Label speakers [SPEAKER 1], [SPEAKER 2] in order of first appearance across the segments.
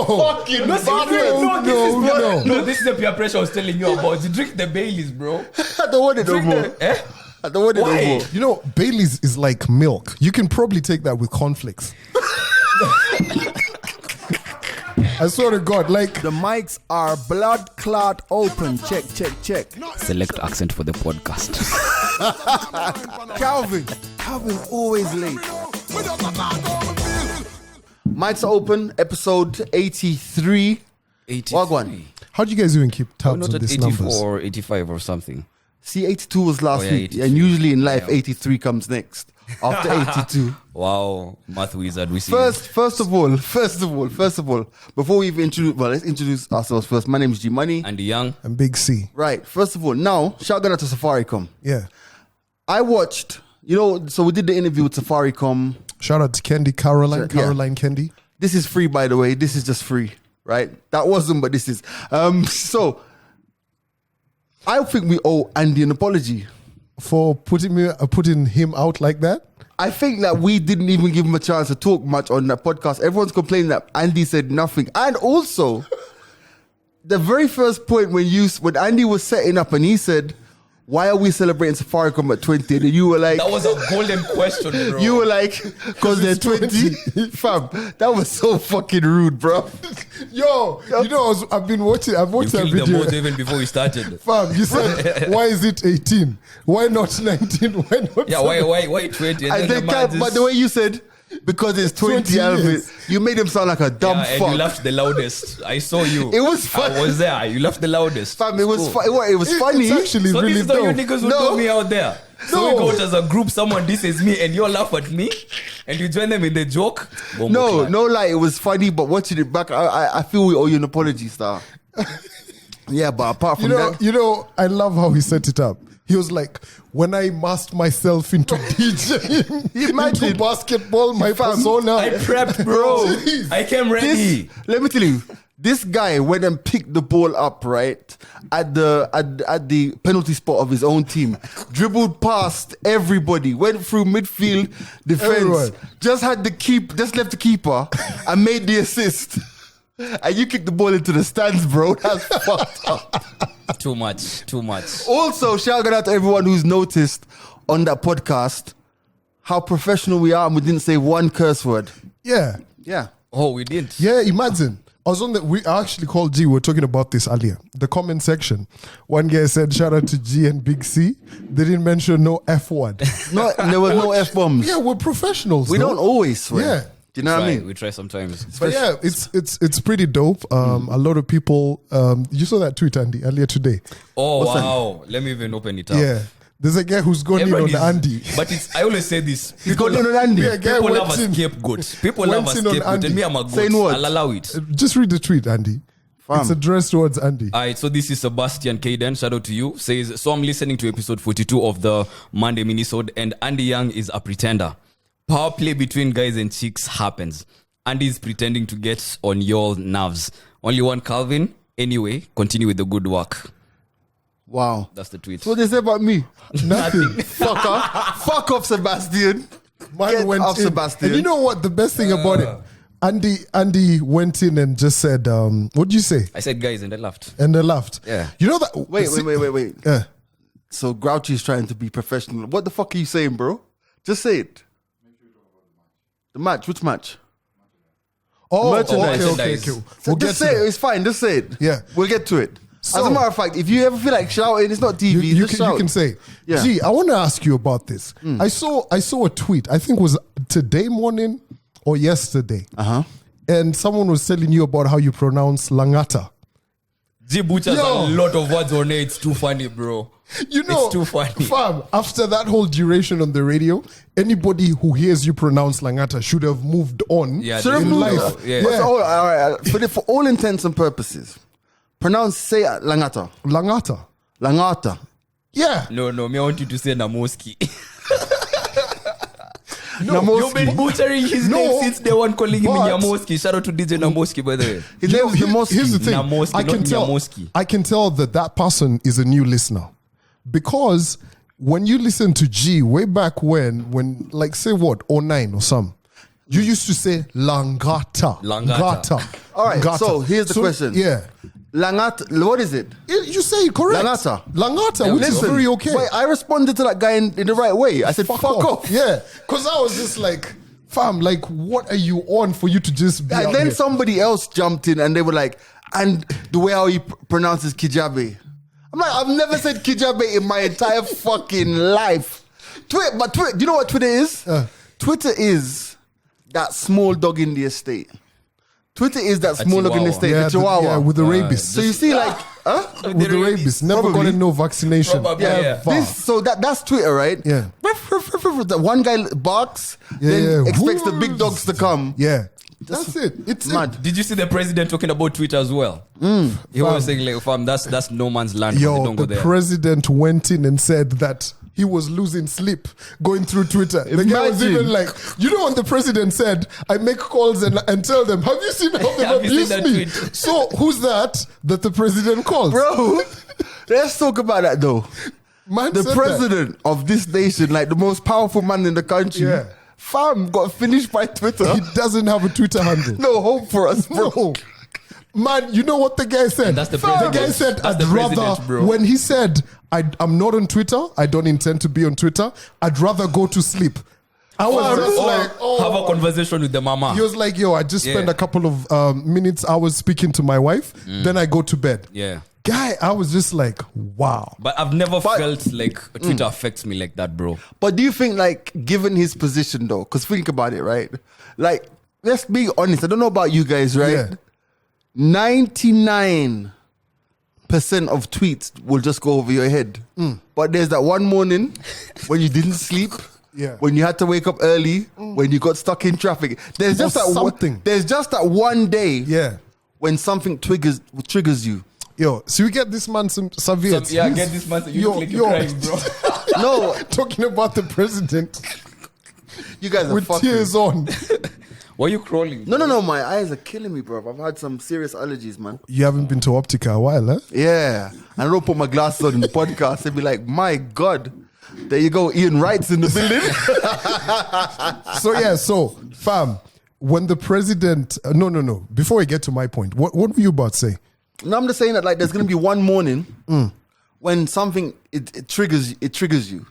[SPEAKER 1] fucking
[SPEAKER 2] No, this is the peer pressure I was telling you about. You drink the Baileys, bro.
[SPEAKER 1] I don't want it no more. I don't want it no more.
[SPEAKER 3] You know, Bailey's is like milk. You can probably take that with cornflakes. I swear to God, like
[SPEAKER 4] The mics are blood clot open. Check.
[SPEAKER 2] Select accent for the podcast.
[SPEAKER 4] Calvin always late.
[SPEAKER 1] Mics are open, episode 83.
[SPEAKER 2] 83.
[SPEAKER 1] Wagwan.
[SPEAKER 3] how do you guys even keep tabs
[SPEAKER 2] Not
[SPEAKER 3] on
[SPEAKER 2] at
[SPEAKER 3] these
[SPEAKER 2] 84
[SPEAKER 3] numbers?
[SPEAKER 2] or 85 or something.
[SPEAKER 1] See, 82 was last
[SPEAKER 2] yeah,
[SPEAKER 1] week.
[SPEAKER 2] 83.
[SPEAKER 1] And usually in life,
[SPEAKER 2] Yeah.
[SPEAKER 1] 83 comes next. After 82.
[SPEAKER 2] Wow, math wizard, we see.
[SPEAKER 1] First of all, before we even introduce, let's introduce ourselves first. My name is G Money.
[SPEAKER 2] Andy Young.
[SPEAKER 3] And Big C.
[SPEAKER 1] Right. First of all, now, shout out to Safaricom.
[SPEAKER 3] Yeah.
[SPEAKER 1] I watched, so we did the interview with Safaricom.
[SPEAKER 3] Shout out to Kendi, Caroline Kendi.
[SPEAKER 1] This is free, by the way. This is just free, right? That wasn't, but this is. So, I think we owe Andy an apology.
[SPEAKER 3] For putting him out like that.
[SPEAKER 1] I think that we didn't even give him a chance to talk much on that podcast. Everyone's complaining that Andy said nothing. And also, the very first point when Andy was setting up and he said, why are we celebrating Safaricom at 20? And you were like...
[SPEAKER 2] That was a golden question, bro.
[SPEAKER 1] You were like, because they're 20? Fam, that was so fucking rude, bro.
[SPEAKER 3] Yo, you know, I've watched
[SPEAKER 2] You
[SPEAKER 3] that
[SPEAKER 2] killed the
[SPEAKER 3] video.
[SPEAKER 2] mood even before we started.
[SPEAKER 3] Fam, you said, why is it 18? Why not 19? Why not?
[SPEAKER 2] Yeah, why 20?
[SPEAKER 1] And then, but the way you said, because it's 20 Alvin,
[SPEAKER 3] years.
[SPEAKER 1] you made him sound like a dumb
[SPEAKER 2] and
[SPEAKER 1] fuck.
[SPEAKER 2] you laughed the loudest. I saw you.
[SPEAKER 1] It was fun.
[SPEAKER 2] I was there. You laughed the loudest.
[SPEAKER 1] Fam, it was funny.
[SPEAKER 3] It's actually
[SPEAKER 2] So
[SPEAKER 3] really
[SPEAKER 2] this is how you
[SPEAKER 3] dope.
[SPEAKER 2] niggas will
[SPEAKER 1] No.
[SPEAKER 2] do me out there. So we
[SPEAKER 3] No.
[SPEAKER 2] go out as a group, someone disses me and you laugh at me and you join them in the joke.
[SPEAKER 1] No lie, it was funny, but watching it back, I feel we owe you an apology, star. Yeah, but apart from that,
[SPEAKER 3] You know, I love how he set it up. He was like, when I masked myself into DJing,
[SPEAKER 1] Imagine.
[SPEAKER 3] into basketball, my persona.
[SPEAKER 2] I prepped, bro.
[SPEAKER 3] Jeez.
[SPEAKER 2] I came ready.
[SPEAKER 1] let me tell you, this guy went and picked the ball up right at the penalty spot of his own team, dribbled past everybody, went through midfield, defense,
[SPEAKER 3] Everyone.
[SPEAKER 1] just left the keeper, and made the assist. And you kicked the ball into the stands, bro. That's fucked up.
[SPEAKER 2] Too much.
[SPEAKER 1] Also, shout out to everyone who's noticed on that podcast how professional we are and we didn't say one curse word.
[SPEAKER 3] Yeah.
[SPEAKER 1] Yeah.
[SPEAKER 2] Oh, we didn't.
[SPEAKER 3] Yeah, imagine. I was we actually called G. We were talking about this earlier. The comment section. One guy said, shout out to G and Big C. They didn't mention no F word.
[SPEAKER 1] No, there were no F-bombs.
[SPEAKER 3] Yeah, we're professionals.
[SPEAKER 1] We
[SPEAKER 3] though.
[SPEAKER 1] don't always swear.
[SPEAKER 3] Yeah.
[SPEAKER 1] Do you know what I mean?
[SPEAKER 2] We try sometimes.
[SPEAKER 3] But yeah, it's pretty dope. A lot of people. You saw that tweet, Andy, earlier today.
[SPEAKER 2] Oh, wow. Let me even open it up.
[SPEAKER 3] Yeah, there's a guy who's gone
[SPEAKER 2] Everyone
[SPEAKER 3] in on
[SPEAKER 2] is-
[SPEAKER 3] Andy.
[SPEAKER 2] But I always say this.
[SPEAKER 1] He's going in on Andy.
[SPEAKER 3] Yeah, guy
[SPEAKER 2] People love
[SPEAKER 3] went
[SPEAKER 2] a
[SPEAKER 3] in.
[SPEAKER 2] scapegoat. People love a
[SPEAKER 3] Went in on
[SPEAKER 2] scapegoat.
[SPEAKER 3] Andy.
[SPEAKER 2] And me, I'm a goat.
[SPEAKER 1] Saying what?
[SPEAKER 2] I'll allow it.
[SPEAKER 3] Just read the tweet, Andy. It's addressed towards Andy.
[SPEAKER 2] All right, so this is Sebastian Caden. Shout out to you. Says, so I'm listening to episode 42 of the Monday minisode, and Andy Young is a pretender. Power play between guys and chicks happens. Andy's pretending to get on your nerves. Only one Calvin. Anyway, continue with the good work.
[SPEAKER 1] Wow.
[SPEAKER 2] That's the tweet.
[SPEAKER 1] So what they say about me?
[SPEAKER 3] Nothing.
[SPEAKER 1] Fuck off. Fuck off, Sebastian.
[SPEAKER 3] Mine
[SPEAKER 1] Get
[SPEAKER 3] went
[SPEAKER 1] off,
[SPEAKER 3] in.
[SPEAKER 1] Sebastian.
[SPEAKER 3] And you know what? The best thing about it, Andy went in and just said, "What did you say?"
[SPEAKER 2] I said guys and I laughed.
[SPEAKER 3] And they laughed.
[SPEAKER 2] Yeah.
[SPEAKER 3] You know that?
[SPEAKER 1] Wait.
[SPEAKER 3] Yeah.
[SPEAKER 1] So Grouchy's trying to be professional. What the fuck are you saying, bro? Just say it. The match. Which match?
[SPEAKER 3] Oh,
[SPEAKER 1] Merchandise.
[SPEAKER 3] okay. We'll get
[SPEAKER 1] Just
[SPEAKER 3] to
[SPEAKER 1] say it.
[SPEAKER 3] that.
[SPEAKER 1] It's fine. Just say it.
[SPEAKER 3] Yeah.
[SPEAKER 1] We'll get to it.
[SPEAKER 3] So-
[SPEAKER 1] As a matter of fact, if you ever feel like shouting, it's not TV.
[SPEAKER 3] You
[SPEAKER 1] just shout.
[SPEAKER 3] can say,
[SPEAKER 1] Yeah.
[SPEAKER 3] Gee, I want to ask you about this. I saw a tweet. I think it was today morning or yesterday. And someone was telling you about how you pronounce Langata.
[SPEAKER 2] G Butcher's
[SPEAKER 3] Yo.
[SPEAKER 2] a lot of words on it. It's too funny, bro.
[SPEAKER 3] You know,
[SPEAKER 2] It's too funny.
[SPEAKER 3] Fam, after that whole duration on the radio, anybody who hears you pronounce Langata should have moved on
[SPEAKER 2] Yeah,
[SPEAKER 1] Should have
[SPEAKER 3] in
[SPEAKER 1] moved
[SPEAKER 3] life.
[SPEAKER 1] on.
[SPEAKER 2] Yeah.
[SPEAKER 1] But all right. For all intents and purposes, say Langata.
[SPEAKER 3] Langata. Yeah.
[SPEAKER 2] No, me I want you to say Namoski.
[SPEAKER 1] Namoski.
[SPEAKER 2] You've been butchering his
[SPEAKER 3] No,
[SPEAKER 2] name since day one, calling him
[SPEAKER 3] but-
[SPEAKER 2] Namoski. Shout out to DJ Namoski, by the way.
[SPEAKER 1] His name is Namoski.
[SPEAKER 3] Here's the thing.
[SPEAKER 2] Namoski,
[SPEAKER 3] I can
[SPEAKER 2] not
[SPEAKER 3] tell.
[SPEAKER 2] Nyamoski.
[SPEAKER 3] I can tell that person is a new listener because when you listen to G way back when like say what 09 or some, You used to say langata.
[SPEAKER 2] Langata.
[SPEAKER 1] All right,
[SPEAKER 3] Ngata.
[SPEAKER 1] so here's the question.
[SPEAKER 3] Yeah.
[SPEAKER 1] Langata, what is it?
[SPEAKER 3] You say it correct.
[SPEAKER 1] Langata.
[SPEAKER 3] Langata, which is very okay.
[SPEAKER 1] Wait, I responded to that guy in the right way. I said, fuck off.
[SPEAKER 3] Yeah. Because I was just like, fam, like, what are you on for you to just be
[SPEAKER 1] And
[SPEAKER 3] out
[SPEAKER 1] then
[SPEAKER 3] here?
[SPEAKER 1] somebody else jumped in and they were like, and the way how he pronounces Kijabe. I'm like, I've never said Kijabe in my entire fucking life. Twitter, do you know what Twitter is? Twitter is that small dog in the estate. Twitter is that small dog in the estate, the Chihuahua.
[SPEAKER 3] with the rabies.
[SPEAKER 1] So you see, like,
[SPEAKER 3] with the rabies. Never
[SPEAKER 1] Probably.
[SPEAKER 3] gotten no vaccination.
[SPEAKER 2] Probably, yeah.
[SPEAKER 3] Ever.
[SPEAKER 1] That's Twitter, right?
[SPEAKER 3] Yeah.
[SPEAKER 1] The one guy barks,
[SPEAKER 3] Yeah,
[SPEAKER 1] then
[SPEAKER 3] yeah.
[SPEAKER 1] expects the big dogs to come.
[SPEAKER 3] Yeah. That's it. It's
[SPEAKER 1] Mad.
[SPEAKER 2] Did you see the president talking about Twitter as well? He was saying, like, fam, that's no man's land.
[SPEAKER 3] Yo,
[SPEAKER 2] They don't go
[SPEAKER 3] the
[SPEAKER 2] there.
[SPEAKER 3] president went in and said that he was losing sleep going through Twitter. The guy was
[SPEAKER 1] Imagine.
[SPEAKER 3] even like, you know what the president said? I make calls and tell them, have you seen how they've
[SPEAKER 2] Have you
[SPEAKER 3] abused
[SPEAKER 2] seen that
[SPEAKER 3] me?
[SPEAKER 2] tweet?
[SPEAKER 3] So who's that the president calls?
[SPEAKER 1] Bro, let's talk about that though.
[SPEAKER 3] Man
[SPEAKER 1] The
[SPEAKER 3] said
[SPEAKER 1] president of this nation, like the most powerful man in the country,
[SPEAKER 3] Yeah.
[SPEAKER 1] fam, got finished by Twitter.
[SPEAKER 3] that. He doesn't have a Twitter handle.
[SPEAKER 1] No hope for us, bro.
[SPEAKER 3] No. Man, you know what the guy said?
[SPEAKER 2] And that's the
[SPEAKER 3] The guy
[SPEAKER 2] president.
[SPEAKER 3] said,
[SPEAKER 2] That's
[SPEAKER 3] I'd
[SPEAKER 2] the
[SPEAKER 3] rather,
[SPEAKER 2] president, bro.
[SPEAKER 3] when he said, I'm not on Twitter, I don't intend to be on Twitter, I'd rather go to sleep. I was just
[SPEAKER 2] Or
[SPEAKER 3] like,
[SPEAKER 2] have a conversation with the mama.
[SPEAKER 3] He was like, yo, I just spend
[SPEAKER 2] Yeah.
[SPEAKER 3] a couple of minutes, hours speaking to my wife, then I go to bed.
[SPEAKER 2] Yeah.
[SPEAKER 3] Guy, I was just like, wow.
[SPEAKER 2] But I've never felt like Twitter affects me like that, bro.
[SPEAKER 1] But do you think, like, given his position though, because think about it, right? Like, let's be honest. I don't know about you guys, right?
[SPEAKER 3] Yeah.
[SPEAKER 1] 99% of tweets will just go over your head. But there's that one morning when you didn't sleep.
[SPEAKER 3] Yeah.
[SPEAKER 1] When you had to wake up early, when you got stuck in traffic. There's just that
[SPEAKER 3] something.
[SPEAKER 1] There's just that one day
[SPEAKER 3] Yeah.
[SPEAKER 1] when something triggers you.
[SPEAKER 3] Yo, so we get this man some serviettes.
[SPEAKER 2] Yeah,
[SPEAKER 3] He's-
[SPEAKER 2] get this man. You
[SPEAKER 3] Yo,
[SPEAKER 2] look like you're
[SPEAKER 3] yo.
[SPEAKER 2] crying, bro.
[SPEAKER 1] No,
[SPEAKER 3] talking about the president
[SPEAKER 1] you guys are
[SPEAKER 3] with
[SPEAKER 1] fucking.
[SPEAKER 3] tears on.
[SPEAKER 2] Why are you crawling?
[SPEAKER 1] No. My eyes are killing me, bro. I've had some serious allergies, man.
[SPEAKER 3] You haven't been to Optica a while, huh?
[SPEAKER 1] Yeah. I don't put my glasses on in the podcast and be like, my God. There you go. Ian Wright's in the building.
[SPEAKER 3] So fam, when the president, no. Before we get to my point, what were you about to say?
[SPEAKER 1] No, I'm just saying that, like, there's going to be one morning when something, it triggers you.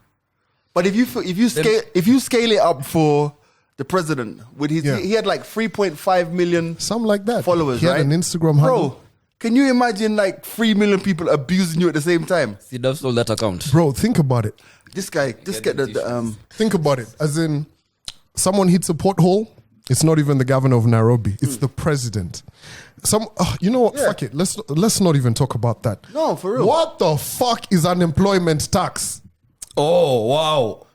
[SPEAKER 1] But if you scale it up for the president, with his,
[SPEAKER 3] Yeah.
[SPEAKER 1] he had like 3.5 million
[SPEAKER 3] Something like that.
[SPEAKER 1] followers,
[SPEAKER 3] He
[SPEAKER 1] right?
[SPEAKER 3] had an Instagram handle.
[SPEAKER 1] Bro, can you imagine like 3 million people abusing you at the same time?
[SPEAKER 2] See, that's all that account.
[SPEAKER 3] Bro, think about it.
[SPEAKER 1] This guy, just get the
[SPEAKER 3] Think about it. As in, someone hits a pothole, it's not even the governor of Nairobi, it's the president. You know what?
[SPEAKER 1] Yeah.
[SPEAKER 3] Fuck it. Let's not even talk about that.
[SPEAKER 1] No, for real.
[SPEAKER 3] What the fuck is unemployment tax?
[SPEAKER 2] Oh, wow.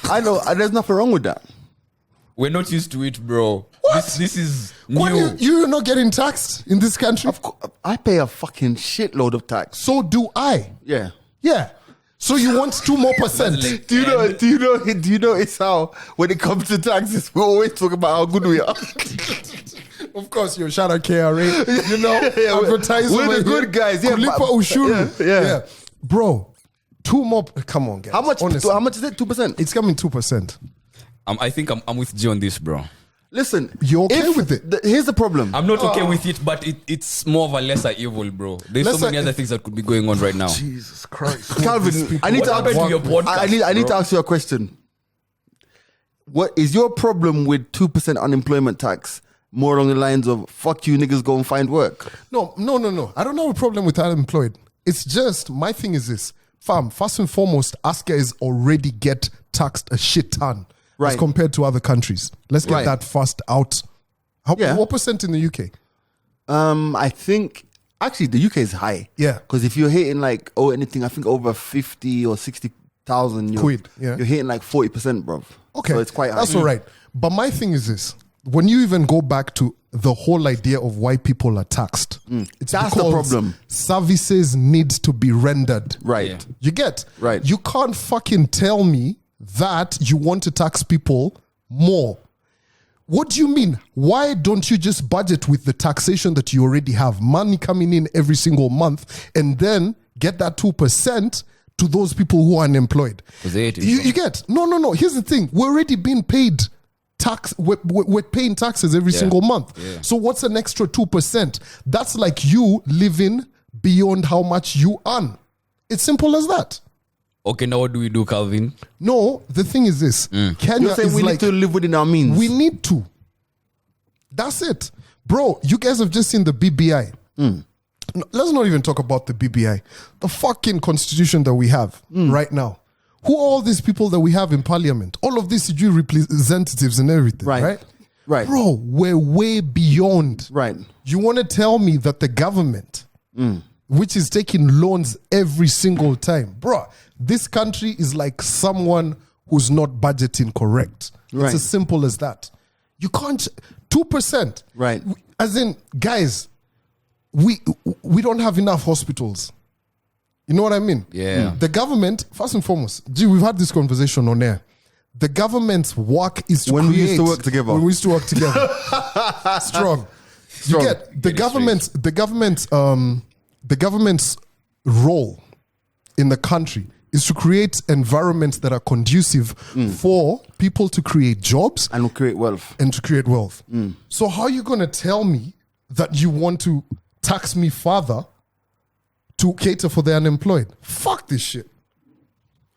[SPEAKER 1] I know, there's nothing wrong with that.
[SPEAKER 2] We're not used to it, bro.
[SPEAKER 3] What?
[SPEAKER 2] This is
[SPEAKER 3] What,
[SPEAKER 2] new.
[SPEAKER 3] you're not getting taxed in this country?
[SPEAKER 1] Of course, I pay a fucking shitload of tax.
[SPEAKER 3] So do I.
[SPEAKER 1] Yeah.
[SPEAKER 3] Yeah. So you want 2 more percent?
[SPEAKER 2] Like-
[SPEAKER 1] Do you know it's how when it comes to taxes, we always talk about how good we are.
[SPEAKER 3] Of course, you shout out KRA. You know,
[SPEAKER 1] Yeah,
[SPEAKER 3] advertising.
[SPEAKER 1] we're the good guys. Yeah,
[SPEAKER 3] Kulipa
[SPEAKER 1] but-
[SPEAKER 3] ushuru.
[SPEAKER 1] yeah.
[SPEAKER 3] Bro, 2 more. Come on, guys.
[SPEAKER 1] How much?
[SPEAKER 3] Honestly,
[SPEAKER 1] How much is it? 2%.
[SPEAKER 3] it's coming 2%.
[SPEAKER 2] I think I'm with G on this, bro.
[SPEAKER 1] Listen,
[SPEAKER 3] You okay with it?
[SPEAKER 1] Here's the problem.
[SPEAKER 2] I'm not okay with it, but it's more of a lesser evil, bro. There's so
[SPEAKER 3] Lesser-
[SPEAKER 2] many other things that could be going on right now.
[SPEAKER 3] Jesus Christ.
[SPEAKER 1] Calvin, I need
[SPEAKER 2] What
[SPEAKER 1] to
[SPEAKER 2] happened
[SPEAKER 1] ask
[SPEAKER 2] to your podcast,
[SPEAKER 1] I need to
[SPEAKER 2] bro?
[SPEAKER 1] ask you a question. What is your problem with 2% unemployment tax? More along the lines of "fuck you, niggas, go and find work."
[SPEAKER 3] No. I don't have a problem with unemployed. It's just, my thing is this. Fam, first and foremost, us guys already get taxed a shit ton as
[SPEAKER 1] Right.
[SPEAKER 3] compared to other countries. Let's get
[SPEAKER 1] Right.
[SPEAKER 3] that first out.
[SPEAKER 1] Yeah.
[SPEAKER 3] What percent in the UK?
[SPEAKER 1] I think actually the UK is high.
[SPEAKER 3] Yeah.
[SPEAKER 1] because if you're hitting like anything, I think over 50 or 60,000
[SPEAKER 3] Quid, yeah.
[SPEAKER 1] you're hitting like 40%, bro.
[SPEAKER 3] Okay,
[SPEAKER 1] so it's quite high.
[SPEAKER 3] That's all right. But my thing is this: when you even go back to the whole idea of why people are taxed, it's
[SPEAKER 1] That's the
[SPEAKER 3] because
[SPEAKER 1] problem.
[SPEAKER 3] Services need to be rendered.
[SPEAKER 1] Right.
[SPEAKER 2] Yeah.
[SPEAKER 3] You get
[SPEAKER 1] Right.
[SPEAKER 3] You can't fucking tell me that you want to tax people more. What do you mean? Why don't you just budget with the taxation that you already have? Money coming in every single month, and then get that 2% to those people who are unemployed.
[SPEAKER 2] 'Cause they hate it,
[SPEAKER 3] You,
[SPEAKER 2] bro.
[SPEAKER 3] you get? No. Here's the thing. We're already being paid tax. We're paying taxes every single month.
[SPEAKER 2] Yeah.
[SPEAKER 3] So what's an extra 2%? That's like you living beyond how much you earn. It's simple as that.
[SPEAKER 2] Okay, now what do we do, Calvin?
[SPEAKER 3] No, the thing is this. Kenya
[SPEAKER 1] You're saying
[SPEAKER 3] is
[SPEAKER 1] we
[SPEAKER 3] like,
[SPEAKER 1] need to live within our means.
[SPEAKER 3] we need to. That's it. Bro, you guys have just seen the BBI. No, let's not even talk about the BBI. The fucking constitution that we have right now. Who are all these people that we have in parliament? All of these CG representatives and everything, right?
[SPEAKER 1] Right.
[SPEAKER 3] Bro, we're way beyond.
[SPEAKER 1] Right.
[SPEAKER 3] You want to tell me that the government, which is taking loans every single time, bro, this country is like someone who's not budgeting correct.
[SPEAKER 1] Right.
[SPEAKER 3] It's as simple as that. You can't 2%.
[SPEAKER 1] Right.
[SPEAKER 3] As in, guys, we don't have enough hospitals. You know what I mean?
[SPEAKER 2] Yeah.
[SPEAKER 3] The government, first and foremost, we've had this conversation on air. The government's work is to
[SPEAKER 1] When we
[SPEAKER 3] create.
[SPEAKER 1] used to work together.
[SPEAKER 3] When we used to work together. Strong. You get the government's role in the country is to create environments that are conducive for people to create jobs
[SPEAKER 1] And we'll create wealth.
[SPEAKER 3] and to create wealth. So how are you going to tell me that you want to tax me further to cater for the unemployed? Fuck this shit.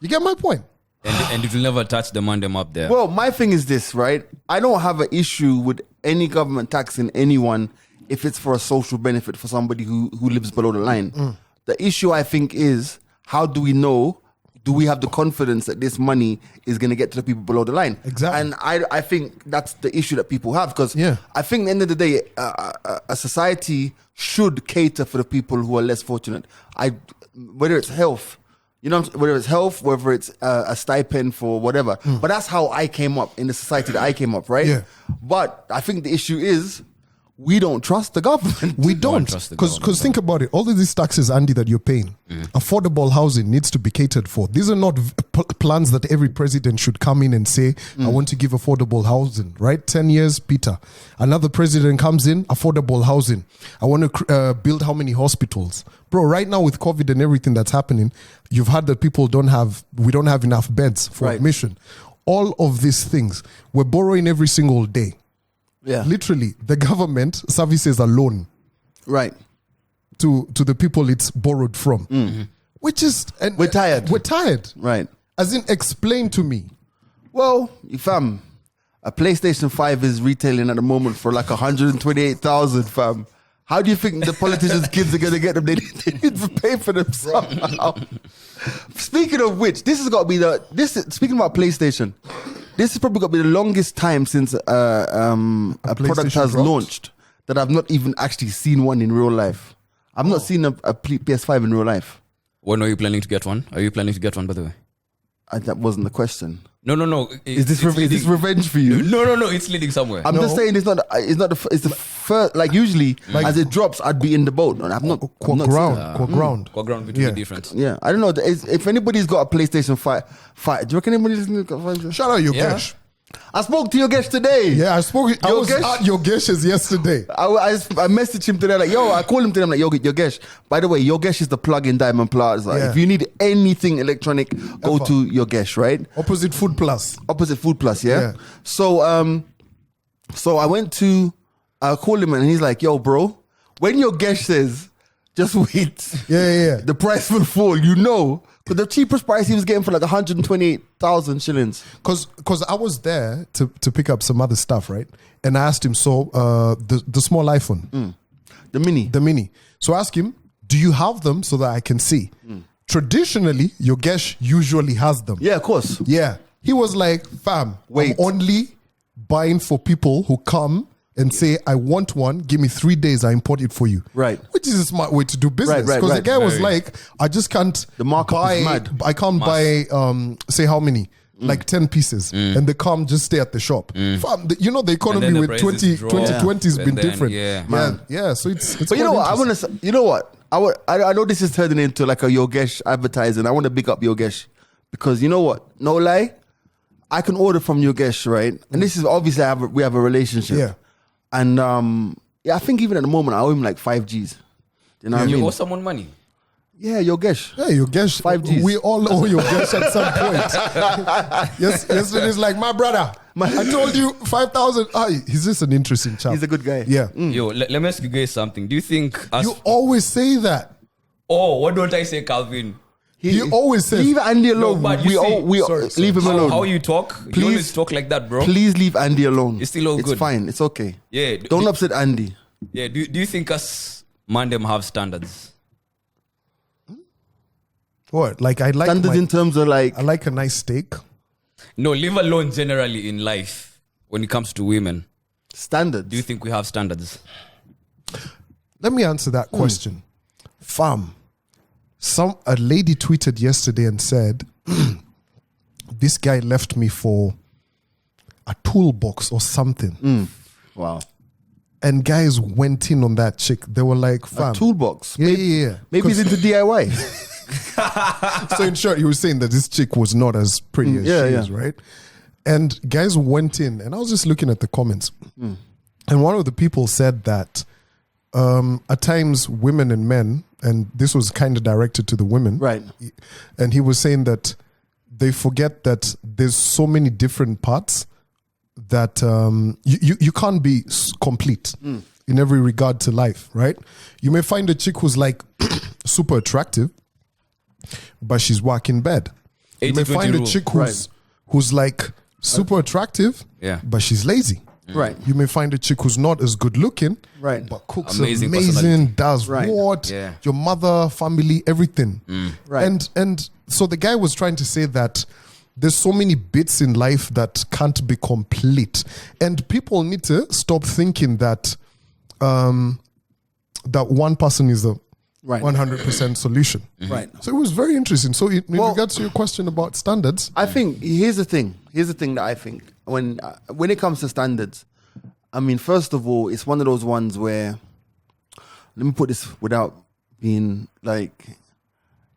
[SPEAKER 3] You get my point?
[SPEAKER 2] And it will never touch the man them up there.
[SPEAKER 1] Well, my thing is this, right? I don't have an issue with any government taxing anyone if it's for a social benefit for somebody who lives below the line. The issue, I think, is how do we know, do we have the confidence that this money is going to get to the people below the line?
[SPEAKER 3] Exactly.
[SPEAKER 1] And I think that's the issue that people have, because I think at the end of the day, a society should cater for the people who are less fortunate. Whether it's health, you know, whether it's health, whether it's a stipend for whatever. But that's how I came up in the society that I came up, right?
[SPEAKER 3] Yeah.
[SPEAKER 1] But I think the issue is we don't trust the government.
[SPEAKER 3] We don't.
[SPEAKER 2] trust the
[SPEAKER 3] Because
[SPEAKER 2] government,
[SPEAKER 3] think about it. All of these taxes, Andy, that you're paying, affordable housing needs to be catered for. These are not plans that every president should come in and say, I want to give affordable housing, right? 10 years, Peter. Another president comes in, affordable housing. I want to build how many hospitals? Bro, right now with COVID and everything that's happening, you've heard that we don't have enough beds for admission. All of these things, we're borrowing every single day.
[SPEAKER 1] Yeah.
[SPEAKER 3] Literally, the government services a loan
[SPEAKER 1] Right.
[SPEAKER 3] to the people it's borrowed from. Which is... And
[SPEAKER 1] We're tired.
[SPEAKER 3] We're tired.
[SPEAKER 1] Right.
[SPEAKER 3] As in, explain to me.
[SPEAKER 1] Well, fam, a PlayStation 5 is retailing at the moment for like 128,000, fam. How do you think the politicians' kids are going to get them? They need to pay for them somehow. Speaking of which, this has got to be speaking about PlayStation, this has probably got to be the longest time since a product has
[SPEAKER 3] dropped?
[SPEAKER 1] launched that I've not even actually seen one in real life. I've not seen a PS5 in real life.
[SPEAKER 2] When are you planning to get one? Are you planning to get one, by the way?
[SPEAKER 1] That wasn't the question.
[SPEAKER 2] No.
[SPEAKER 1] Is this revenge for you?
[SPEAKER 2] No. It's leading somewhere.
[SPEAKER 1] I'm just saying it's the first, like usually as it drops, I'd be in the boat. And I'm not.
[SPEAKER 3] Core
[SPEAKER 1] not
[SPEAKER 3] ground.
[SPEAKER 2] Core ground between the difference.
[SPEAKER 1] Yeah, I don't know. If anybody's got a PlayStation 5, do you reckon anybody's got 5?
[SPEAKER 3] Shout out
[SPEAKER 2] Yeah.
[SPEAKER 3] Yogesh.
[SPEAKER 1] I spoke to Yogesh today.
[SPEAKER 3] Yeah, I was
[SPEAKER 1] Yogesh?
[SPEAKER 3] at Yogesh's yesterday.
[SPEAKER 1] I messaged him today, like, I called him today, I'm like, Yogesh. By the way, Yogesh is the plug in Diamond Plaza.
[SPEAKER 3] Yeah.
[SPEAKER 1] If you need anything electronic, go to Yogesh, right?
[SPEAKER 3] Opposite Food Plus.
[SPEAKER 1] Opposite Food Plus, yeah?
[SPEAKER 3] Yeah.
[SPEAKER 1] So I went to call him and he's like, yo, bro, when Yogesh says, just wait.
[SPEAKER 3] Yeah.
[SPEAKER 1] The price will fall, you know. But the cheapest price he was getting for like 128,000 shillings.
[SPEAKER 3] Because I was there to pick up some other stuff, right? And I asked him, so the small iPhone.
[SPEAKER 1] The mini.
[SPEAKER 3] So I asked him, do you have them so that I can see? Traditionally, Yogesh usually has them.
[SPEAKER 1] Yeah, of course.
[SPEAKER 3] Yeah. He was like, fam,
[SPEAKER 1] Wait.
[SPEAKER 3] I'm only buying for people who come and say, I want one, give me 3 days, I import it for you.
[SPEAKER 1] Right.
[SPEAKER 3] Which is a smart way to do business.
[SPEAKER 1] Right,
[SPEAKER 3] Because the
[SPEAKER 1] right.
[SPEAKER 3] guy was
[SPEAKER 2] Very.
[SPEAKER 3] like, I just can't
[SPEAKER 1] The markup
[SPEAKER 3] buy,
[SPEAKER 1] is mad.
[SPEAKER 3] I can't buy, say how many? Like 10 pieces. And they come, just stay at the shop. Fam, the economy
[SPEAKER 2] then the
[SPEAKER 3] with
[SPEAKER 2] prices drop.
[SPEAKER 3] 2020 has
[SPEAKER 2] And
[SPEAKER 3] been
[SPEAKER 2] then,
[SPEAKER 3] different.
[SPEAKER 2] yeah.
[SPEAKER 3] Yeah, so it's
[SPEAKER 1] But you know
[SPEAKER 3] quite
[SPEAKER 1] what?
[SPEAKER 3] interesting.
[SPEAKER 1] You know what? I know this is turning into like a Yogesh advertising. I want to big up Yogesh because you know what? No lie, I can order from Yogesh, right? And this is obviously we have a relationship.
[SPEAKER 3] Yeah.
[SPEAKER 1] And I think even at the moment I owe him like 5 G's. You know what I
[SPEAKER 2] You
[SPEAKER 1] mean?
[SPEAKER 2] owe someone money.
[SPEAKER 1] Yeah, Yogesh.
[SPEAKER 3] Yeah, Yogesh.
[SPEAKER 1] 5 Gs.
[SPEAKER 3] We all owe Yogesh at some point. Yesterday's like, my brother, I told you 5,000. He's just an interesting chap.
[SPEAKER 1] He's a good guy.
[SPEAKER 3] Yeah.
[SPEAKER 2] Yo, let me ask you guys something. Do you think us?
[SPEAKER 3] You always say that.
[SPEAKER 2] Oh, what don't I say, Calvin?
[SPEAKER 3] He always says.
[SPEAKER 1] Leave Andy alone.
[SPEAKER 2] No, but you see-
[SPEAKER 3] Sorry.
[SPEAKER 1] Leave him alone.
[SPEAKER 2] How you talk?
[SPEAKER 1] Please.
[SPEAKER 2] You always talk like that, bro.
[SPEAKER 1] Please leave Andy alone.
[SPEAKER 2] It's still all
[SPEAKER 1] It's
[SPEAKER 2] good.
[SPEAKER 1] fine. It's okay.
[SPEAKER 2] Yeah.
[SPEAKER 1] Don't upset Andy.
[SPEAKER 2] Yeah. Do you think us Mandem have standards?
[SPEAKER 3] What? Like I like
[SPEAKER 1] Standards in terms of like
[SPEAKER 3] I like a nice steak.
[SPEAKER 2] No, leave alone generally in life when it comes to women.
[SPEAKER 1] standards.
[SPEAKER 2] Do you think we have standards?
[SPEAKER 3] Let me answer that question. Fam, a lady tweeted yesterday and said, this guy left me for a toolbox or something.
[SPEAKER 1] Wow.
[SPEAKER 3] And guys went in on that chick. They were like, fam.
[SPEAKER 1] A toolbox.
[SPEAKER 3] Yeah.
[SPEAKER 1] Maybe he's into DIY.
[SPEAKER 3] So in short, he was saying that this chick was not as pretty as she is, right? And guys went in, and I was just looking at the comments. And one of the people said that at times women and men, and this was kind of directed to the women.
[SPEAKER 1] Right.
[SPEAKER 3] And he was saying that they forget that there's so many different parts that you can't be complete in every regard to life, right? You may find a chick who's like super attractive, but she's whacking bed. You may
[SPEAKER 2] 80-20
[SPEAKER 3] find a
[SPEAKER 2] rule.
[SPEAKER 3] chick who's like super attractive, but she's lazy.
[SPEAKER 1] Right.
[SPEAKER 3] You may find a chick who's not as good looking,
[SPEAKER 1] Right.
[SPEAKER 3] but cooks
[SPEAKER 2] Amazing
[SPEAKER 3] amazing,
[SPEAKER 2] personality.
[SPEAKER 3] does
[SPEAKER 1] Right.
[SPEAKER 3] what,
[SPEAKER 2] Yeah.
[SPEAKER 3] your mother, family, everything.
[SPEAKER 1] Right.
[SPEAKER 3] And so the guy was trying to say that there's so many bits in life that can't be complete. And people need to stop thinking that that one person is the
[SPEAKER 1] Right.
[SPEAKER 3] 100% solution.
[SPEAKER 1] Right.
[SPEAKER 3] So it was very interesting. So in
[SPEAKER 1] Well-
[SPEAKER 3] regards to your question about standards,
[SPEAKER 1] I think here's the thing. Here's the thing that I think when it comes to standards. I mean, first of all, it's one of those ones where, let me put this without being like,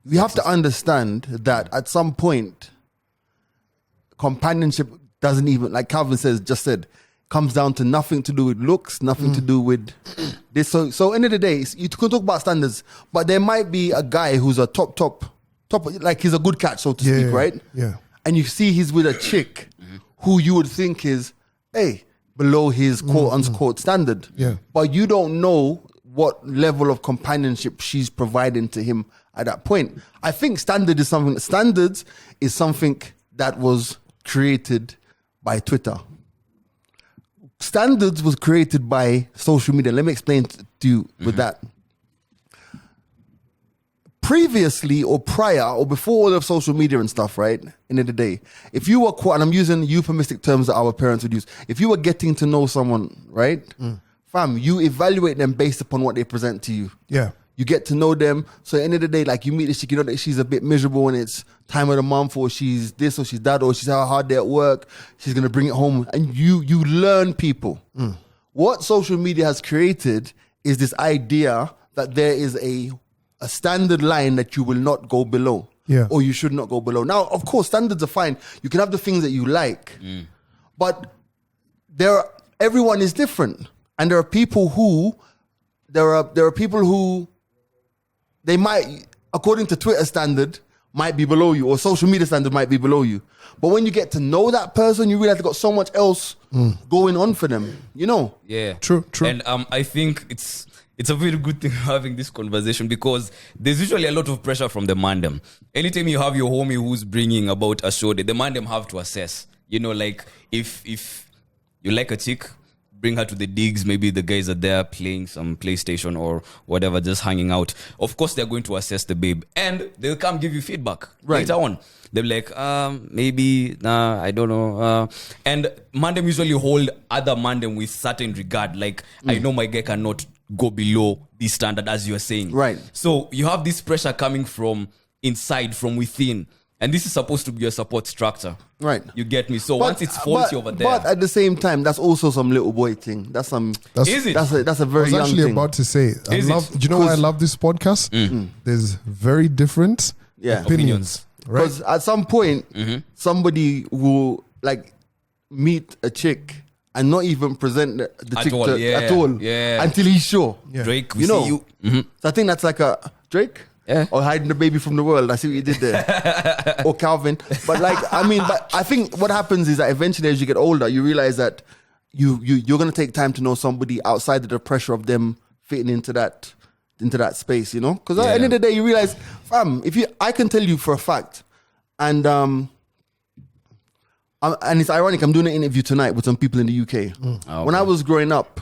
[SPEAKER 1] you have to understand that at some point, companionship doesn't even, like Calvin just said, comes down to nothing to do with looks, nothing to do with this. So end of the day, you can talk about standards, but there might be a guy who's a top, like he's a good catch, so to speak, right?
[SPEAKER 3] Yeah.
[SPEAKER 1] And you see he's with a chick who you would think is, hey, below his quote unquote standard.
[SPEAKER 3] Yeah.
[SPEAKER 1] But you don't know what level of companionship she's providing to him at that point. I think standards is something that was created by Twitter. Standards was created by social media. Let me explain to you with that. Previously or prior or before all of social media and stuff, right? End of the day, if you were, and I'm using euphemistic terms that our parents would use, if you were getting to know someone, right? Fam, you evaluate them based upon what they present to you.
[SPEAKER 3] Yeah.
[SPEAKER 1] You get to know them. So at the end of the day, like you meet this chick, you know that she's a bit miserable and it's time of the month, or she's this or she's that, or she's had a hard day at work. She's going to bring it home. And you learn people. What social media has created is this idea that there is a standard line that you will not go below.
[SPEAKER 3] Yeah.
[SPEAKER 1] Or you should not go below. Now, of course, standards are fine. You can have the things that you like. But everyone is different. And there are people who they might, according to Twitter standard, might be below you, or social media standard might be below you. But when you get to know that person, you realize they've got so much else going on for them, you know?
[SPEAKER 2] Yeah.
[SPEAKER 3] True.
[SPEAKER 2] And I think it's a very good thing having this conversation, because there's usually a lot of pressure from the mandem. Anytime you have your homie who's bringing about a show, the mandem have to assess. You know, like if you like a chick, bring her to the digs. Maybe the guys are there playing some PlayStation or whatever, just hanging out. Of course, they're going to assess the babe, and they'll come give you feedback later on. They'll be like, maybe, nah, I don't know. And mandem usually hold other mandem with certain regard. Like, I know my guy cannot go below this standard, as you are saying.
[SPEAKER 1] Right.
[SPEAKER 2] So you have this pressure coming from inside, from within. And this is supposed to be your support structure.
[SPEAKER 1] Right.
[SPEAKER 2] You get me? So once it's faulty over there.
[SPEAKER 1] But at the same time, that's also some little boy thing. Is it? That's a
[SPEAKER 3] I
[SPEAKER 1] very
[SPEAKER 3] was
[SPEAKER 1] young
[SPEAKER 3] actually
[SPEAKER 1] thing.
[SPEAKER 3] about to say, do you know why I love this podcast? There's very different opinions. Right?
[SPEAKER 1] Because at some point, somebody will like meet a chick and not even present the chick
[SPEAKER 2] all,
[SPEAKER 1] at all
[SPEAKER 2] yeah.
[SPEAKER 1] until he's sure.
[SPEAKER 3] Yeah.
[SPEAKER 2] Drake, we
[SPEAKER 1] You know,
[SPEAKER 2] see you.
[SPEAKER 1] So I think that's like a Drake. or hiding the baby from the world. I see what you did there. Or Calvin. But like, but I think what happens is that eventually as you get older, you realize that you're going to take time to know somebody outside of the pressure of them fitting into that space, you know? Because at the end of the day, you realize, fam, I can tell you for a fact, and it's ironic, I'm doing an interview tonight with some people in the UK.
[SPEAKER 2] Okay.
[SPEAKER 1] When I was growing up,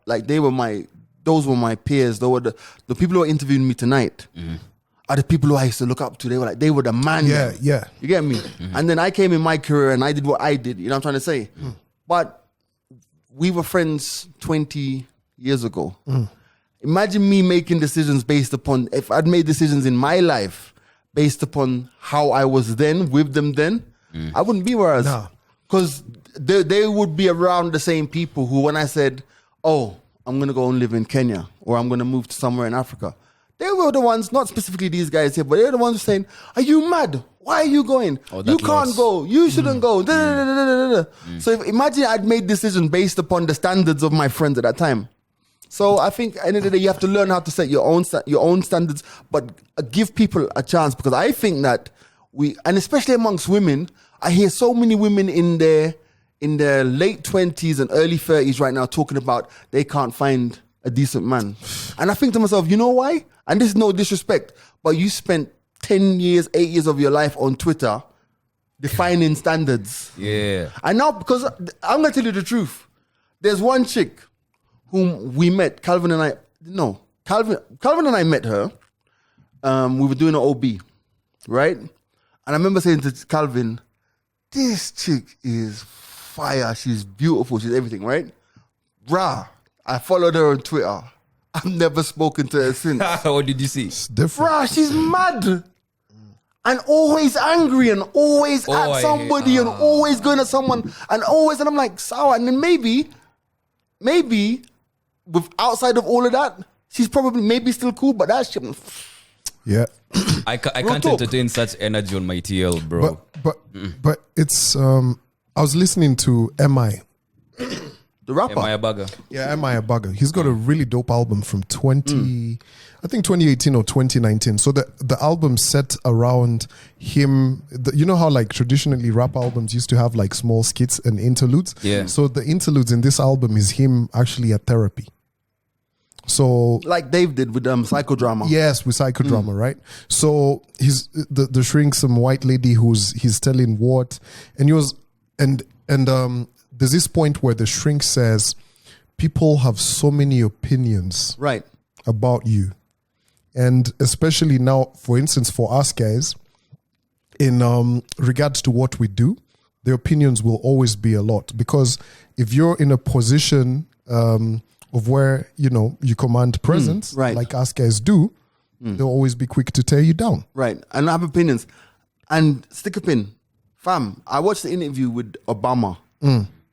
[SPEAKER 1] like those were my peers. They were the people who are interviewing me tonight are the people who I used to look up to. They were the man.
[SPEAKER 3] Yeah.
[SPEAKER 1] You get me? And then I came in my career and I did what I did. You know what I'm trying to say? But we were friends 20 years ago. Imagine me making decisions based upon, if I'd made decisions in my life based upon how I was then, with them then, I wouldn't be where I was.
[SPEAKER 3] No.
[SPEAKER 1] Because they would be around the same people who, when I said, oh, I'm going to go and live in Kenya or I'm going to move to somewhere in Africa, they were the ones, not specifically these guys here, but they're the ones saying, are you mad? Why are you going? You can't go. You shouldn't go. So imagine I'd made decisions based upon the standards of my friends at that time. So I think at the end of the day, you have to learn how to set your own standards, but give people a chance, because I think that and especially amongst women, I hear so many women in their late 20s and early 30s right now talking about they can't find a decent man. And I think to myself, you know why? And this is no disrespect, but you spent 10 years, 8 years of your life on Twitter defining standards.
[SPEAKER 2] Yeah.
[SPEAKER 1] And now, because I'm going to tell you the truth, there's one chick whom we met, Calvin and I met her. We were doing an OB, right? And I remember saying to Calvin, this chick is fire. She's beautiful. She's everything, right? Bruh, I followed her on Twitter. I've never spoken to her since.
[SPEAKER 2] What did you see?
[SPEAKER 3] It's different.
[SPEAKER 1] Bruh, she's mad. And always angry and always at somebody and always going at someone and I'm like, sour. And then maybe with outside of all of that, she's probably maybe still cool, but that shit.
[SPEAKER 3] Yeah.
[SPEAKER 2] I can't entertain such energy on my TL, bro.
[SPEAKER 3] But it's I was listening to MI.
[SPEAKER 1] The rapper.
[SPEAKER 2] Am I a bugger?
[SPEAKER 3] Yeah, MI a bugger. He's got a really dope album from 2018 or 2019. So the album set around him. You know how like traditionally rap albums used to have like small skits and interludes?
[SPEAKER 2] Yeah.
[SPEAKER 3] So the interludes in this album is him actually at therapy. So
[SPEAKER 1] like Dave did with psychodrama.
[SPEAKER 3] Yes, with psychodrama, right? So he's the shrink, some white lady he's telling what, and he was and there's this point where the shrink says, people have so many opinions
[SPEAKER 1] Right.
[SPEAKER 3] about you. And especially now, for instance, for us guys, in regards to what we do, the opinions will always be a lot. Because if you're in a position of where, you command presence,
[SPEAKER 1] right.
[SPEAKER 3] like us guys do, they'll always be quick to tear you down.
[SPEAKER 1] Right. And I have opinions. And stick a pin. Fam, I watched the interview with Obama.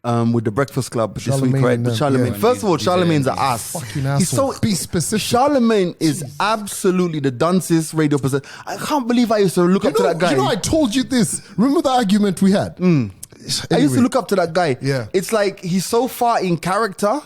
[SPEAKER 1] With the Breakfast Club this week,
[SPEAKER 3] Charlemagne
[SPEAKER 1] right?
[SPEAKER 3] and
[SPEAKER 1] With
[SPEAKER 3] them,
[SPEAKER 1] Charlemagne.
[SPEAKER 3] yeah.
[SPEAKER 1] First of all, Charlemagne's an ass.
[SPEAKER 3] Fucking
[SPEAKER 1] He's
[SPEAKER 3] asshole.
[SPEAKER 1] so
[SPEAKER 3] Be specific.
[SPEAKER 1] Charlemagne is absolutely the duncest radio person. I can't believe I used to look up to that guy.
[SPEAKER 3] I told you this. Remember the argument we had?
[SPEAKER 1] I used to look up to that guy.
[SPEAKER 3] Yeah.
[SPEAKER 1] It's like he's so far in character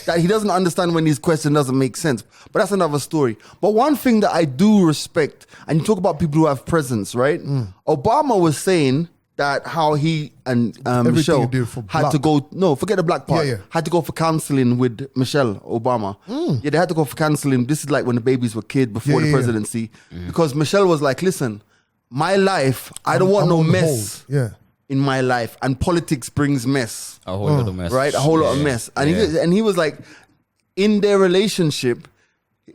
[SPEAKER 1] that he doesn't understand when his question doesn't make sense. But that's another story. But one thing that I do respect, and you talk about people who have presence, right? Obama was saying that how he and Michelle
[SPEAKER 3] you did for
[SPEAKER 1] had to
[SPEAKER 3] black.
[SPEAKER 1] go, forget the black part,
[SPEAKER 3] Yeah.
[SPEAKER 1] had to go for counseling with Michelle Obama. Yeah, they had to go for counseling. This is like when the babies were kids before the presidency. Because Michelle was like, listen, my life, I don't want
[SPEAKER 3] I'm
[SPEAKER 1] no
[SPEAKER 3] on
[SPEAKER 1] mess
[SPEAKER 3] hold. Yeah.
[SPEAKER 1] in my life. And politics brings mess.
[SPEAKER 2] A whole lot of mess.
[SPEAKER 1] Right? A whole lot of mess. And he was like, in their relationship,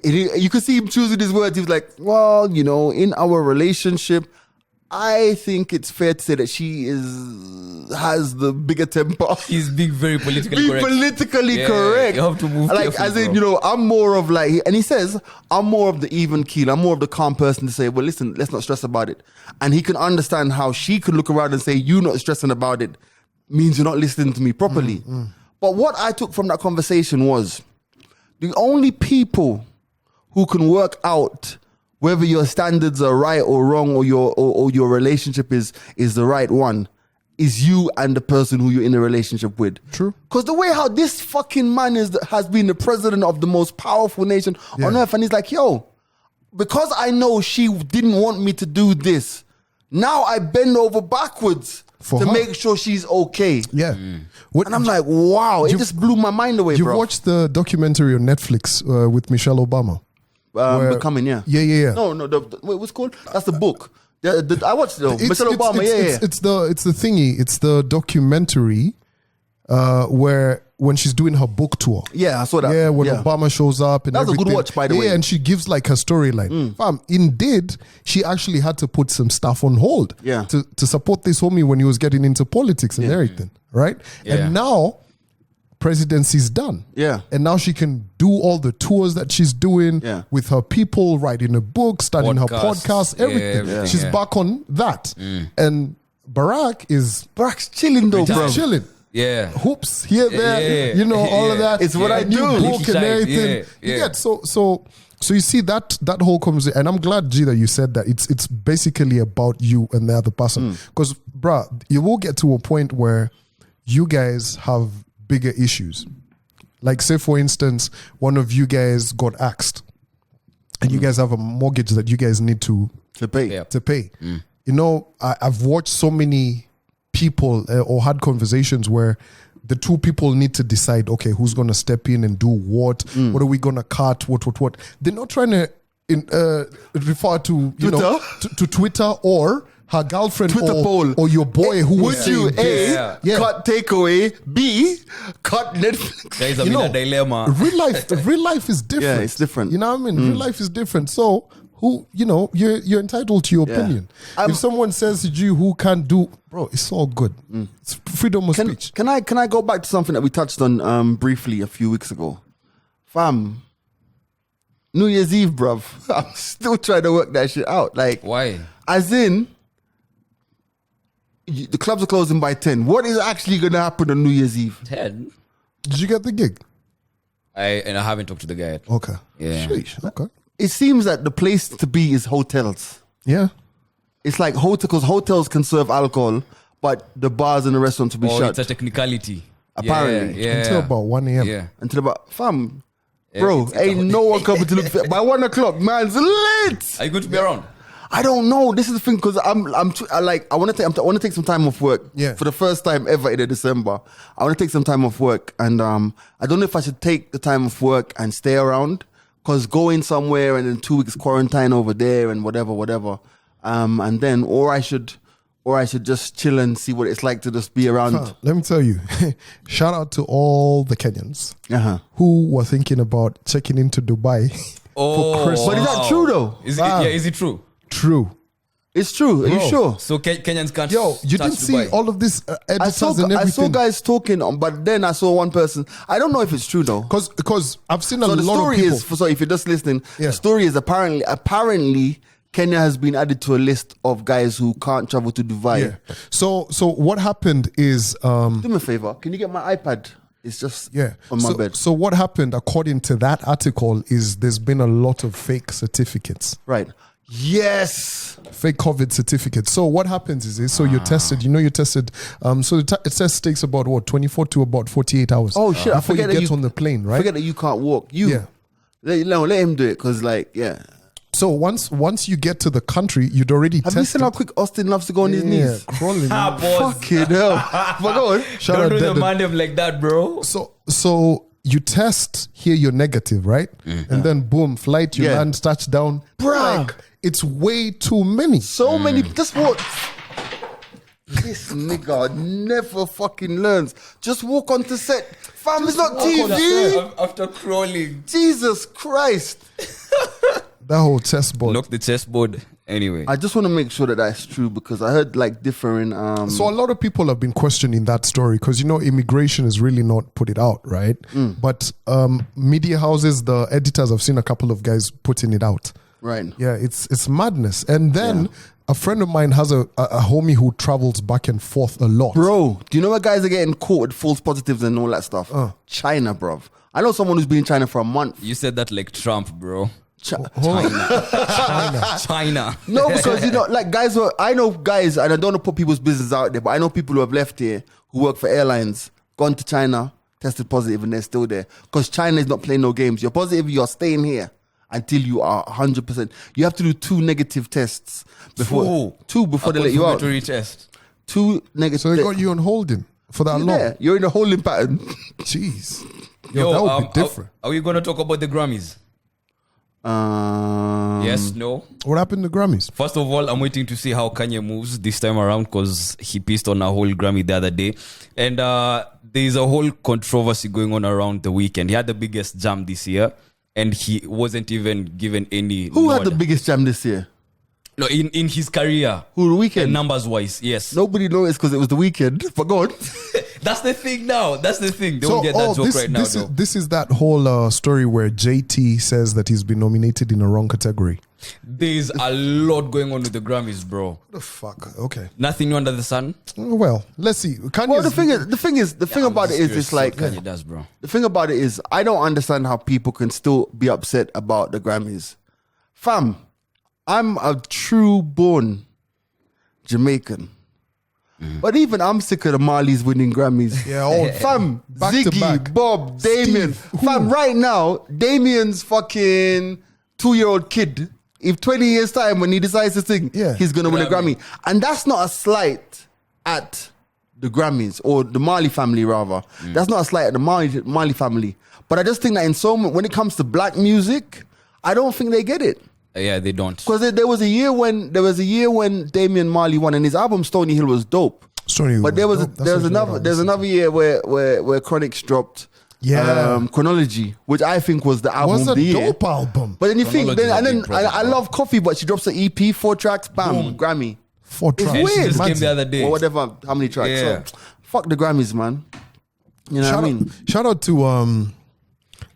[SPEAKER 1] you could see him choosing his words. He was like, well, in our relationship, I think it's fair to say that she has the bigger temper.
[SPEAKER 2] He's being very politically correct.
[SPEAKER 1] Politically correct.
[SPEAKER 2] You have to move
[SPEAKER 1] like,
[SPEAKER 2] carefully,
[SPEAKER 1] as in,
[SPEAKER 2] bro.
[SPEAKER 1] I'm more of like, and he says, I'm more of the even keel. I'm more of the calm person to say, well, listen, let's not stress about it. And he can understand how she could look around and say, you not stressing about it means you're not listening to me properly. But what I took from that conversation was the only people who can work out whether your standards are right or wrong, or your relationship is the right one, is you and the person who you're in a relationship with.
[SPEAKER 3] True.
[SPEAKER 1] Because the way how this fucking man has been the president of the most powerful nation on earth, and he's like, yo, because I know she didn't want me to do this, now I bend over backwards
[SPEAKER 3] For
[SPEAKER 1] to
[SPEAKER 3] her.
[SPEAKER 1] make sure she's okay.
[SPEAKER 3] Yeah. What,
[SPEAKER 1] And I'm like, wow, it just blew my mind away,
[SPEAKER 3] you've
[SPEAKER 1] bro.
[SPEAKER 3] watched the documentary on Netflix with Michelle Obama? where-
[SPEAKER 1] Becoming, yeah.
[SPEAKER 3] Yeah.
[SPEAKER 1] No, what's it called? That's the book. I watched it though. Michelle Obama,
[SPEAKER 3] It's the thingy. It's the documentary where when she's doing her book tour.
[SPEAKER 1] Yeah, I saw that.
[SPEAKER 3] Yeah, when Obama shows up and
[SPEAKER 1] That was a good
[SPEAKER 3] everything.
[SPEAKER 1] watch, by the way.
[SPEAKER 3] Yeah, and she gives like her storyline. Fam, indeed, she actually had to put some stuff on hold.
[SPEAKER 1] Yeah.
[SPEAKER 3] To support this homie when he was getting into politics and everything. Right?
[SPEAKER 2] Yeah.
[SPEAKER 3] And now presidency's done.
[SPEAKER 1] Yeah.
[SPEAKER 3] And now she can do all the tours that she's doing
[SPEAKER 1] Yeah.
[SPEAKER 3] with her people, writing a book, starting her
[SPEAKER 2] Podcasts.
[SPEAKER 3] podcast,
[SPEAKER 2] Yeah,
[SPEAKER 3] everything.
[SPEAKER 2] everything,
[SPEAKER 3] She's
[SPEAKER 2] yeah.
[SPEAKER 3] back on that. And Barack is
[SPEAKER 1] Barack's chilling though, bro.
[SPEAKER 3] chilling.
[SPEAKER 2] Yeah.
[SPEAKER 3] Hoops here, there,
[SPEAKER 2] Yeah.
[SPEAKER 3] you know, all of
[SPEAKER 2] Yeah.
[SPEAKER 3] that.
[SPEAKER 1] It's what I
[SPEAKER 3] New
[SPEAKER 1] do.
[SPEAKER 3] book and
[SPEAKER 2] Side,
[SPEAKER 3] everything.
[SPEAKER 2] yeah,
[SPEAKER 3] You
[SPEAKER 2] yeah.
[SPEAKER 3] get so you see that whole conversation, and I'm glad G that you said that it's basically about you and the other person, because bruh, you will get to a point where you guys have bigger issues. Like say for instance, one of you guys got axed, and you guys have a mortgage that you guys need to
[SPEAKER 1] pay.
[SPEAKER 2] Yeah.
[SPEAKER 3] pay. You know, I've watched so many people or had conversations where the two people need to decide, okay, who's going to step in and do what? What are we going to cut? What? They're not trying to refer to, you know, to Twitter or her girlfriend
[SPEAKER 1] Twitter poll.
[SPEAKER 3] or your boy who was
[SPEAKER 1] Would you
[SPEAKER 3] saying
[SPEAKER 1] A,
[SPEAKER 3] this.
[SPEAKER 1] cut takeaway, B, cut Netflix?
[SPEAKER 2] Guys, I'm
[SPEAKER 3] You
[SPEAKER 2] in a
[SPEAKER 3] know,
[SPEAKER 2] dilemma.
[SPEAKER 3] real life is different.
[SPEAKER 1] Yeah, it's different.
[SPEAKER 3] You know what I mean? Real life is different. So who, you know, you're entitled to your opinion. If someone says to you who can't do, bro, it's all good. It's freedom of speech.
[SPEAKER 1] Can I go back to something that we touched on briefly a few weeks ago? Fam, New Year's Eve, bruv. I'm still trying to work that shit out. Like,
[SPEAKER 2] Why?
[SPEAKER 1] as in, the clubs are closing by 10. What is actually going to happen on New Year's Eve?
[SPEAKER 2] 10?
[SPEAKER 3] Did you get the gig?
[SPEAKER 2] I haven't talked to the guy yet.
[SPEAKER 3] Okay.
[SPEAKER 2] Yeah.
[SPEAKER 3] Sheesh. Okay.
[SPEAKER 1] It seems that the place to be is hotels.
[SPEAKER 3] Yeah.
[SPEAKER 1] It's like because hotels can serve alcohol, but the bars and the restaurants will be
[SPEAKER 2] Oh,
[SPEAKER 1] shut
[SPEAKER 2] it's a technicality.
[SPEAKER 1] Apparently.
[SPEAKER 2] Yeah.
[SPEAKER 3] Until about 1 a.m.
[SPEAKER 2] Yeah.
[SPEAKER 1] until about bro.
[SPEAKER 2] it's
[SPEAKER 1] Ain't no one coming to look by 1 o'clock. Man's lit.
[SPEAKER 2] Are you going to be around?
[SPEAKER 1] I don't know. This is the thing because I want to take some time off work.
[SPEAKER 3] Yeah.
[SPEAKER 1] For the first time ever in December, I want to take some time off work, and I don't know if I should take the time off work and stay around, because going somewhere and then 2 weeks quarantine over there and whatever, and then or I should just chill and see what it's like to just be around.
[SPEAKER 3] Let me tell you, shout out to all the Kenyans who were thinking about checking into Dubai for Christmas.
[SPEAKER 1] But is that true though?
[SPEAKER 2] Is it true?
[SPEAKER 3] True.
[SPEAKER 1] It's true. Are you sure?
[SPEAKER 2] So Kenyans can't
[SPEAKER 3] Yo, you
[SPEAKER 2] touch
[SPEAKER 3] didn't see
[SPEAKER 2] Dubai.
[SPEAKER 3] all of this editors and
[SPEAKER 1] I saw
[SPEAKER 3] everything.
[SPEAKER 1] guys talking, but then I saw one person. I don't know if it's true though.
[SPEAKER 3] Because I've seen a
[SPEAKER 1] So the
[SPEAKER 3] lot of
[SPEAKER 1] story
[SPEAKER 3] people.
[SPEAKER 1] is, so if you're just listening,
[SPEAKER 3] Yeah.
[SPEAKER 1] the story is apparently Kenya has been added to a list of guys who can't travel to Dubai.
[SPEAKER 3] Yeah. So what happened is
[SPEAKER 1] Do me a favor. Can you get my iPad? It's just on my bed.
[SPEAKER 3] So what happened according to that article is there's been a lot of fake certificates.
[SPEAKER 1] Right. Yes.
[SPEAKER 3] Fake COVID certificates. So what happens is this, so you're tested, you're tested. So the test takes about 24 to about 48 hours.
[SPEAKER 1] Oh shit! I
[SPEAKER 3] Before
[SPEAKER 1] forget
[SPEAKER 3] you
[SPEAKER 1] that
[SPEAKER 3] get on the plane, right?
[SPEAKER 1] Forget that you can't walk.
[SPEAKER 3] Yeah.
[SPEAKER 1] Let him do it because
[SPEAKER 3] So once you get to the country, you'd already
[SPEAKER 1] Have you
[SPEAKER 3] tested.
[SPEAKER 1] seen how quick Austin loves to go on his knees?
[SPEAKER 3] Crawling.
[SPEAKER 1] Fucking hell. But go on.
[SPEAKER 3] Shout
[SPEAKER 2] Don't
[SPEAKER 3] out
[SPEAKER 2] do the
[SPEAKER 3] Dead-
[SPEAKER 2] mandem like that, bro.
[SPEAKER 3] So you test here, you're negative, right? And then boom, flight, you
[SPEAKER 1] Yeah.
[SPEAKER 3] land, touchdown.
[SPEAKER 1] Bruh.
[SPEAKER 3] Like, it's way too many.
[SPEAKER 1] So many. Just what? This nigga never fucking learns. Just walk onto set. Fam, it's not TV.
[SPEAKER 2] After crawling.
[SPEAKER 1] Jesus Christ.
[SPEAKER 3] That whole test board.
[SPEAKER 2] Knock the chessboard. Anyway.
[SPEAKER 1] I just want to make sure that that's true because I heard like different.
[SPEAKER 3] So a lot of people have been questioning that story because immigration has really not put it out, right? But media houses, the editors, I've seen a couple of guys putting it out.
[SPEAKER 1] Right.
[SPEAKER 3] Yeah, it's madness. And then a friend of mine has a homie who travels back and forth a lot.
[SPEAKER 1] Bro, do you know what guys are getting caught with false positives and all that stuff? China, bruv. I know someone who's been in China for a month.
[SPEAKER 2] You said that like Trump, bro.
[SPEAKER 3] China.
[SPEAKER 2] China.
[SPEAKER 1] No, because like guys I know guys, and I don't want to put people's business out there, but I know people who have left here who work for airlines, gone to China, tested positive, and they're still there. Because China is not playing no games. You're positive, you're staying here. until you are 100%. You have to do 2 negative tests before
[SPEAKER 2] A
[SPEAKER 1] they let you out.
[SPEAKER 2] confirmatory test.
[SPEAKER 1] 2 negative.
[SPEAKER 3] So they got you on holding for that long.
[SPEAKER 1] Yeah, you're in a holding pattern.
[SPEAKER 3] Jeez. Yo, that would be different.
[SPEAKER 2] Are we gonna talk about the Grammys? Yes, no.
[SPEAKER 3] What happened to Grammys?
[SPEAKER 2] First of all, I'm waiting to see how Kanye moves this time around because he pissed on a whole Grammy the other day. And there's a whole controversy going on around the weekend. He had the biggest jam this year and he wasn't even given any.
[SPEAKER 1] Who had the biggest jam this year?
[SPEAKER 2] No, in his career.
[SPEAKER 1] Who, The Weeknd?
[SPEAKER 2] Numbers wise, yes.
[SPEAKER 1] Nobody noticed because it was The Weeknd. But go on.
[SPEAKER 2] That's the thing now. That's the thing. They don't get that joke right now.
[SPEAKER 3] This is that whole story where JT says that he's been nominated in a wrong category.
[SPEAKER 2] There's a lot going on with the Grammys, bro.
[SPEAKER 3] What the fuck? Okay.
[SPEAKER 2] Nothing new under the sun.
[SPEAKER 3] Well, let's see.
[SPEAKER 1] Well, the thing about it is, it's like
[SPEAKER 2] Kanye does, bro.
[SPEAKER 1] the thing about it is, I don't understand how people can still be upset about the Grammys. Fam, I'm a true born Jamaican. But even I'm sick of the Marleys winning Grammys.
[SPEAKER 3] Yeah, all
[SPEAKER 1] fam,
[SPEAKER 3] back to
[SPEAKER 1] Ziggy,
[SPEAKER 3] back.
[SPEAKER 1] Bob, Damien.
[SPEAKER 3] Steve,
[SPEAKER 1] Fam, right now, Damien's fucking 2-year-old kid. If 20 years time when he decides to sing,
[SPEAKER 3] Yeah.
[SPEAKER 1] he's gonna win a
[SPEAKER 2] Grammy.
[SPEAKER 1] Grammy. And that's not a slight at the Grammys or the Marley family rather. That's not a slight at the Marley family. But I just think that when it comes to black music, I don't think they get it.
[SPEAKER 2] Yeah, they don't.
[SPEAKER 1] Because there was a year when Damian Marley won, and his album Stony Hill was dope. But there's another year where Chronix dropped Chronology, which I think was the album
[SPEAKER 3] was
[SPEAKER 1] of
[SPEAKER 3] a
[SPEAKER 1] the year.
[SPEAKER 3] dope album.
[SPEAKER 1] But then you think,
[SPEAKER 2] Chronology is a
[SPEAKER 1] and then
[SPEAKER 2] big project,
[SPEAKER 1] I
[SPEAKER 2] bro.
[SPEAKER 1] love Coffee, but she drops an EP, 4 tracks, bam, Grammy.
[SPEAKER 3] 4
[SPEAKER 1] It's
[SPEAKER 3] tracks.
[SPEAKER 2] And she
[SPEAKER 1] weird.
[SPEAKER 2] just came the other day.
[SPEAKER 1] Or whatever, how many tracks.
[SPEAKER 2] Yeah.
[SPEAKER 1] So, fuck the Grammys, man. You know what I mean?
[SPEAKER 3] Shout out to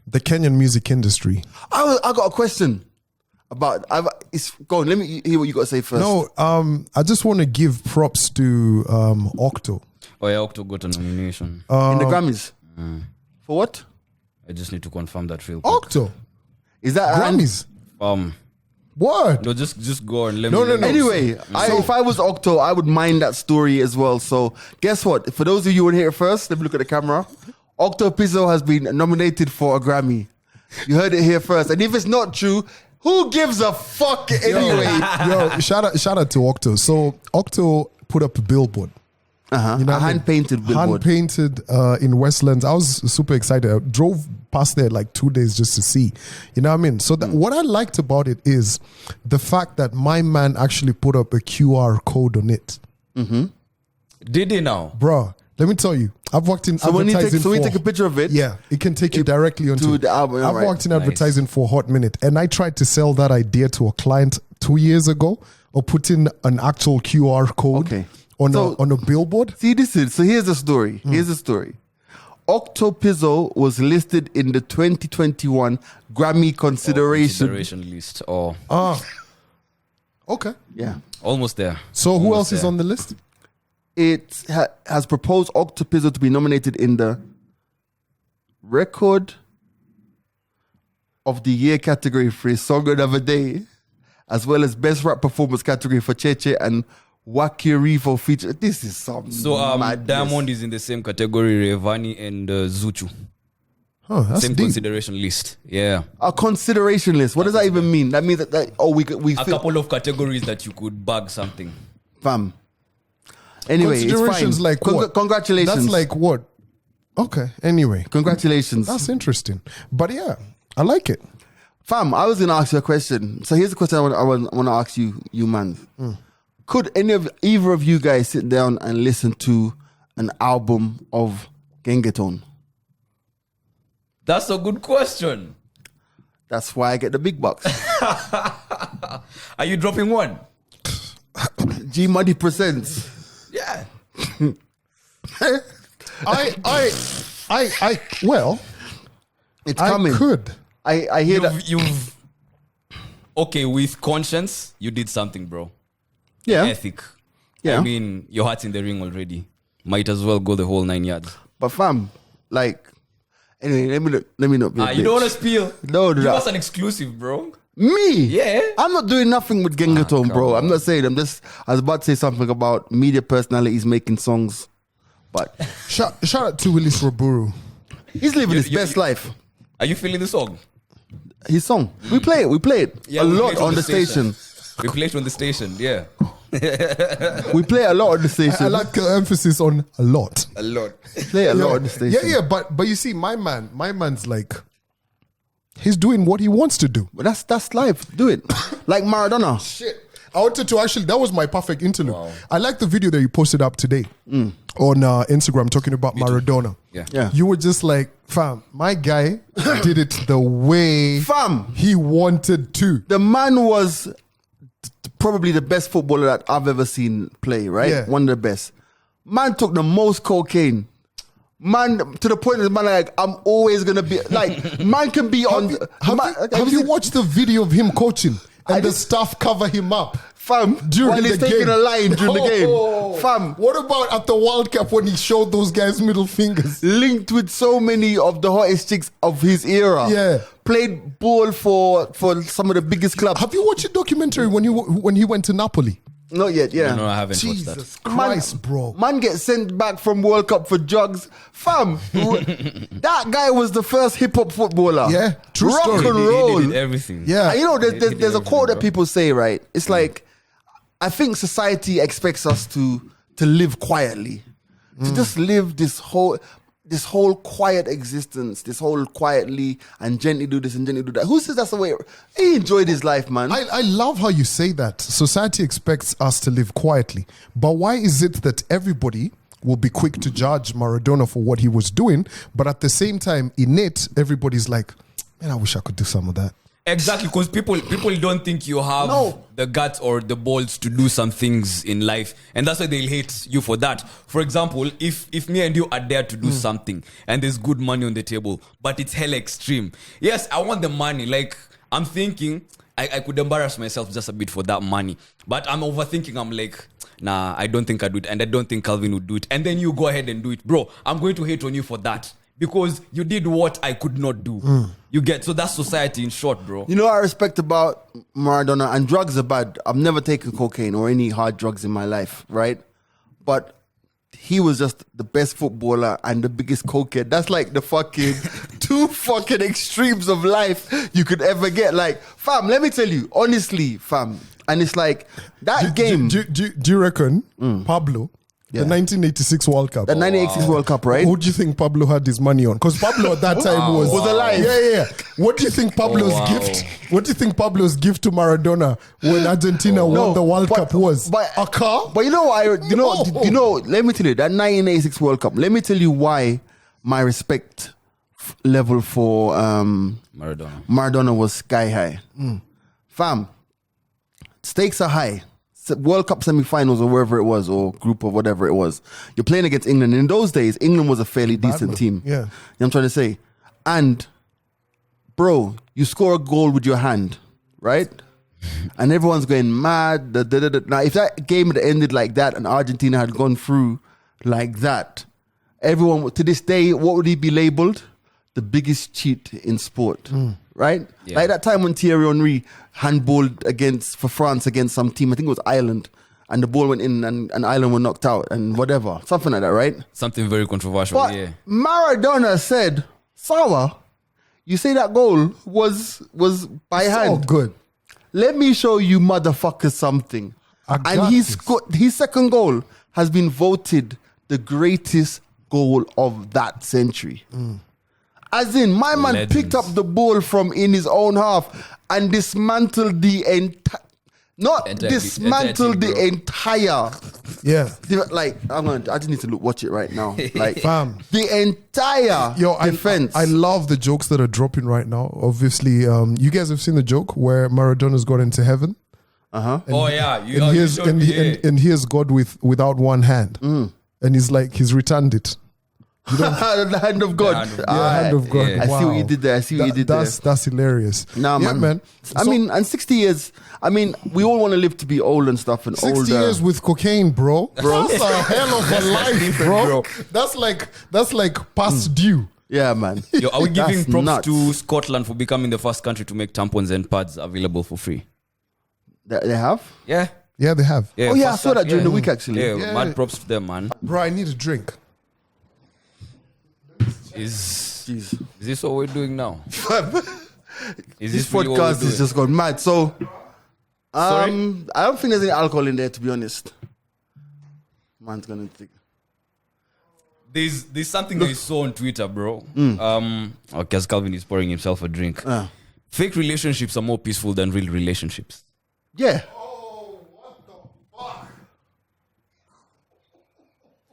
[SPEAKER 3] the Kenyan music industry.
[SPEAKER 1] I got a question about. Go on. Let me hear what you got to say first.
[SPEAKER 3] No, I just want to give props to Octo.
[SPEAKER 2] Oh yeah, Octo got a nomination.
[SPEAKER 1] In the Grammys. For what?
[SPEAKER 2] I just need to confirm that real quick.
[SPEAKER 3] Octo.
[SPEAKER 1] Is that
[SPEAKER 3] Grammys. What?
[SPEAKER 2] No, just go on.
[SPEAKER 3] No.
[SPEAKER 1] Anyway, if I was Octo, I would mind that story as well. So guess what? For those of you who want to hear it first, let me look at the camera. Octo Pizzo has been nominated for a Grammy. You heard it here first. And if it's not true, who gives a fuck anyway?
[SPEAKER 3] Yo, shout out to Octo. So Octo put up a billboard. You know
[SPEAKER 1] A hand-painted billboard.
[SPEAKER 3] Hand-painted in Westlands. I was super excited. I drove past there like 2 days just to see. You know what I mean? So what I liked about it is the fact that my man actually put up a QR code on it.
[SPEAKER 2] Did he now?
[SPEAKER 3] Bro, let me tell you. I've worked in
[SPEAKER 1] So when
[SPEAKER 3] advertising
[SPEAKER 1] you take a picture of it,
[SPEAKER 3] yeah, it can take you directly onto
[SPEAKER 1] to the album,
[SPEAKER 3] I've
[SPEAKER 1] right.
[SPEAKER 3] worked in advertising for a hot minute, and I tried to sell that idea to a client 2 years ago, or put in an actual QR code
[SPEAKER 1] Okay.
[SPEAKER 3] on a billboard.
[SPEAKER 1] See, so here's the story. Here's the story. Octo Pizzo was listed in the 2021 Grammy consideration.
[SPEAKER 2] List. Oh,
[SPEAKER 3] Okay.
[SPEAKER 1] Yeah.
[SPEAKER 2] almost there.
[SPEAKER 3] So who
[SPEAKER 2] Almost
[SPEAKER 3] else is
[SPEAKER 2] there.
[SPEAKER 3] on the list?
[SPEAKER 1] It has proposed Octo Pizzo to be nominated in the Record of the Year category for his Song of the Day, as well as Best Rap Performance category for Cheche and Wakirivo feature. This is some
[SPEAKER 2] So
[SPEAKER 1] madness.
[SPEAKER 2] Diamond is in the same category, Revani and Zuchu.
[SPEAKER 3] Oh, that's
[SPEAKER 2] Same
[SPEAKER 3] deep.
[SPEAKER 2] consideration list. Yeah.
[SPEAKER 1] A consideration list. What does that even mean? That means that we
[SPEAKER 2] A couple of categories that you could bag something.
[SPEAKER 1] fam. Anyway, it's fine.
[SPEAKER 3] Considerations like what?
[SPEAKER 1] Congratulations.
[SPEAKER 3] That's like what? Okay. Anyway,
[SPEAKER 1] Congratulations.
[SPEAKER 3] that's interesting. But yeah, I like it.
[SPEAKER 1] Fam, I was going to ask you a question. So here's the question I want to ask you man. Could either of you guys sit down and listen to an album of Gengetone?
[SPEAKER 2] That's a good question.
[SPEAKER 1] That's why I get the big bucks.
[SPEAKER 2] Are you dropping one?
[SPEAKER 1] G Money presents.
[SPEAKER 2] Yeah.
[SPEAKER 3] Well,
[SPEAKER 1] It's coming.
[SPEAKER 3] I could.
[SPEAKER 1] I hear that.
[SPEAKER 2] You've okay, with conscience, you did something, bro.
[SPEAKER 1] Yeah.
[SPEAKER 2] Ethic.
[SPEAKER 1] Yeah.
[SPEAKER 2] I mean, your heart's in the ring already. Might as well go the whole 9 yards.
[SPEAKER 1] But fam, like, anyway, let me not be a
[SPEAKER 2] You don't
[SPEAKER 1] bitch.
[SPEAKER 2] want to spill?
[SPEAKER 1] No,
[SPEAKER 2] Give
[SPEAKER 1] no.
[SPEAKER 2] us an exclusive, bro.
[SPEAKER 1] Me?
[SPEAKER 2] Yeah.
[SPEAKER 1] I'm not doing nothing with Gengetone, bro. I'm not saying. I was about to say something about media personalities making songs. But
[SPEAKER 3] Shout out to Willis Roburu.
[SPEAKER 1] he's living his best life.
[SPEAKER 2] Are you feeling the song?
[SPEAKER 1] His song. We play it. We play it
[SPEAKER 2] Yeah,
[SPEAKER 1] a
[SPEAKER 2] we
[SPEAKER 1] lot
[SPEAKER 2] play it
[SPEAKER 1] on the station.
[SPEAKER 2] We play it on the station, yeah.
[SPEAKER 1] We play a lot on the station.
[SPEAKER 3] I like the emphasis on a lot.
[SPEAKER 2] A lot.
[SPEAKER 1] Play a lot on the station.
[SPEAKER 3] Yeah, but you see, my man's like, he's doing what he wants to do.
[SPEAKER 1] But that's life. Do it. Like Maradona.
[SPEAKER 3] Shit. I wanted to actually, that was my perfect interlude. I like the video that you posted up today on Instagram talking about Maradona.
[SPEAKER 2] Yeah.
[SPEAKER 3] You were just like, fam, my guy did it the way
[SPEAKER 1] Fam.
[SPEAKER 3] he wanted to.
[SPEAKER 1] The man was probably the best footballer that I've ever seen play, right?
[SPEAKER 3] Yeah.
[SPEAKER 1] One of the best. Man took the most cocaine. Man, to the point that man like, I'm always gonna be like, man can be on.
[SPEAKER 3] Have you watched the video of him coaching and the staff cover him up?
[SPEAKER 1] Fam,
[SPEAKER 3] During
[SPEAKER 1] while he's
[SPEAKER 3] the
[SPEAKER 1] taking
[SPEAKER 3] game.
[SPEAKER 1] a line during the game. Fam,
[SPEAKER 3] What about at the World Cup when he showed those guys middle fingers?
[SPEAKER 1] linked with so many of the hottest chicks of his era.
[SPEAKER 3] Yeah.
[SPEAKER 1] Played ball for some of the biggest clubs.
[SPEAKER 3] Have you watched a documentary when he went to Napoli?
[SPEAKER 1] Not yet, yeah.
[SPEAKER 2] No, I haven't watched that.
[SPEAKER 3] Jesus Christ, bro.
[SPEAKER 1] Man gets sent back from World Cup for drugs. Fam, that guy was the first hip hop footballer.
[SPEAKER 3] Yeah, true
[SPEAKER 1] Rock
[SPEAKER 3] story.
[SPEAKER 1] and
[SPEAKER 2] He
[SPEAKER 1] roll.
[SPEAKER 2] did everything.
[SPEAKER 3] Yeah.
[SPEAKER 1] You know,
[SPEAKER 2] He did
[SPEAKER 1] there's a quote that
[SPEAKER 2] everything,
[SPEAKER 1] people say, right? It's like, I think society expects us to live quietly, to just live this whole quiet existence, this whole quietly and gently do this and gently do that. Who says that's the way? He enjoyed his life, man.
[SPEAKER 3] I love how you say that. Society expects us to live quietly. But why is it that everybody will be quick to judge Maradona for what he was doing, but at the same time, in it, everybody's like, man, I wish I could do some of that.
[SPEAKER 2] Exactly, because people don't think you have the guts or the balls to do some things in life, and that's why they'll hate you for that. For example, if me and you are there to do something and there's good money on the table, but it's hella extreme. Yes, I want the money. Like, I'm thinking I could embarrass myself just a bit for that money, but I'm overthinking. I'm like, nah, I don't think I'd do it, and I don't think Calvin would do it. And then you go ahead and do it, bro. I'm going to hate on you for that. Because you did what I could not do. You get, so that's society in short, bro.
[SPEAKER 1] You know what I respect about Maradona, and drugs are bad. I've never taken cocaine or any hard drugs in my life, right? But he was just the best footballer and the biggest cokehead. That's like the fucking two fucking extremes of life you could ever get. Like, fam, let me tell you, honestly, fam. And it's like, that game.
[SPEAKER 3] Do you reckon Pablo, the 1986 World Cup?
[SPEAKER 1] The 1986 World Cup, right?
[SPEAKER 3] Who do you think Pablo had his money on? Because Pablo at that time was
[SPEAKER 1] alive.
[SPEAKER 3] Yeah. What do you think Pablo's gift? What do you think Pablo's gift to Maradona when Argentina won the World Cup was? A car?
[SPEAKER 1] But you know, let me tell you, that 1986 World Cup, let me tell you why my respect level for Maradona was sky high. Fam, stakes are high. World Cup semi-finals or wherever it was, or group or whatever it was. You're playing against England. In those days, England was a fairly decent team.
[SPEAKER 3] Yeah.
[SPEAKER 1] You know what I'm trying to say? And, bro, you score a goal with your hand, right? And everyone's going mad. Now, if that game had ended like that and Argentina had gone through like that, everyone, to this day, what would he be labeled? The biggest cheat in sport, right?
[SPEAKER 2] Yeah.
[SPEAKER 1] Like that time when Thierry Henry handballed for France against some team, I think it was Ireland, and the ball went in and Ireland were knocked out and whatever. Something like that, right?
[SPEAKER 2] Something very controversial,
[SPEAKER 1] But
[SPEAKER 2] yeah.
[SPEAKER 1] Maradona said, Sawa, you say that goal was by hand.
[SPEAKER 3] Oh, good.
[SPEAKER 1] Let me show you motherfuckers something.
[SPEAKER 3] I got
[SPEAKER 1] And
[SPEAKER 3] this.
[SPEAKER 1] his second goal has been voted the greatest goal of that century. As in, my man
[SPEAKER 2] Legends.
[SPEAKER 1] picked up the ball from in his own half and dismantled the entire... Not
[SPEAKER 2] Entire
[SPEAKER 1] dismantled
[SPEAKER 2] team,
[SPEAKER 1] the
[SPEAKER 2] bro.
[SPEAKER 1] entire...
[SPEAKER 3] Yeah.
[SPEAKER 1] Like, I just need to watch it right now. Like,
[SPEAKER 3] Fam.
[SPEAKER 1] the entire defense.
[SPEAKER 3] I love the jokes that are dropping right now. Obviously, you guys have seen the joke where Maradona's got into heaven.
[SPEAKER 2] Oh, yeah.
[SPEAKER 3] And here's God without one hand. And he's returned it.
[SPEAKER 1] the hand of God.
[SPEAKER 2] The hand of God.
[SPEAKER 3] Yeah, hand of God.
[SPEAKER 2] Yeah.
[SPEAKER 1] I see what you did there. I see what you did there.
[SPEAKER 3] That's hilarious.
[SPEAKER 1] Nah,
[SPEAKER 3] Yeah,
[SPEAKER 1] man. I
[SPEAKER 3] So,
[SPEAKER 1] mean, and 60 years. I mean, we all want to live to be old and stuff and
[SPEAKER 3] 60
[SPEAKER 1] older.
[SPEAKER 3] years with cocaine, bro. That's a hell of a life, bro. That's like past due.
[SPEAKER 1] Yeah, man.
[SPEAKER 2] Yo, are we giving
[SPEAKER 1] That's
[SPEAKER 2] props
[SPEAKER 1] nuts.
[SPEAKER 2] to Scotland for becoming the first country to make tampons and pads available for free?
[SPEAKER 1] They have?
[SPEAKER 2] Yeah.
[SPEAKER 3] Yeah, they have.
[SPEAKER 2] Yeah,
[SPEAKER 1] Oh, yeah, I
[SPEAKER 2] first
[SPEAKER 1] saw that
[SPEAKER 2] country,
[SPEAKER 1] during the week, actually.
[SPEAKER 2] Yeah,
[SPEAKER 3] Yeah.
[SPEAKER 2] mad props to them, man.
[SPEAKER 3] Bro, I need a drink.
[SPEAKER 2] Is
[SPEAKER 1] Jeez.
[SPEAKER 2] this what we're doing now?
[SPEAKER 1] This
[SPEAKER 2] really what
[SPEAKER 1] podcast
[SPEAKER 2] we're
[SPEAKER 1] is just gone mad. So,
[SPEAKER 2] Sorry?
[SPEAKER 1] I don't think there's any alcohol in there, to be honest. Man's gonna think.
[SPEAKER 2] There's something I saw on Twitter, bro. Okay, as Calvin is pouring himself a drink. Fake relationships are more peaceful than real relationships.
[SPEAKER 1] Yeah.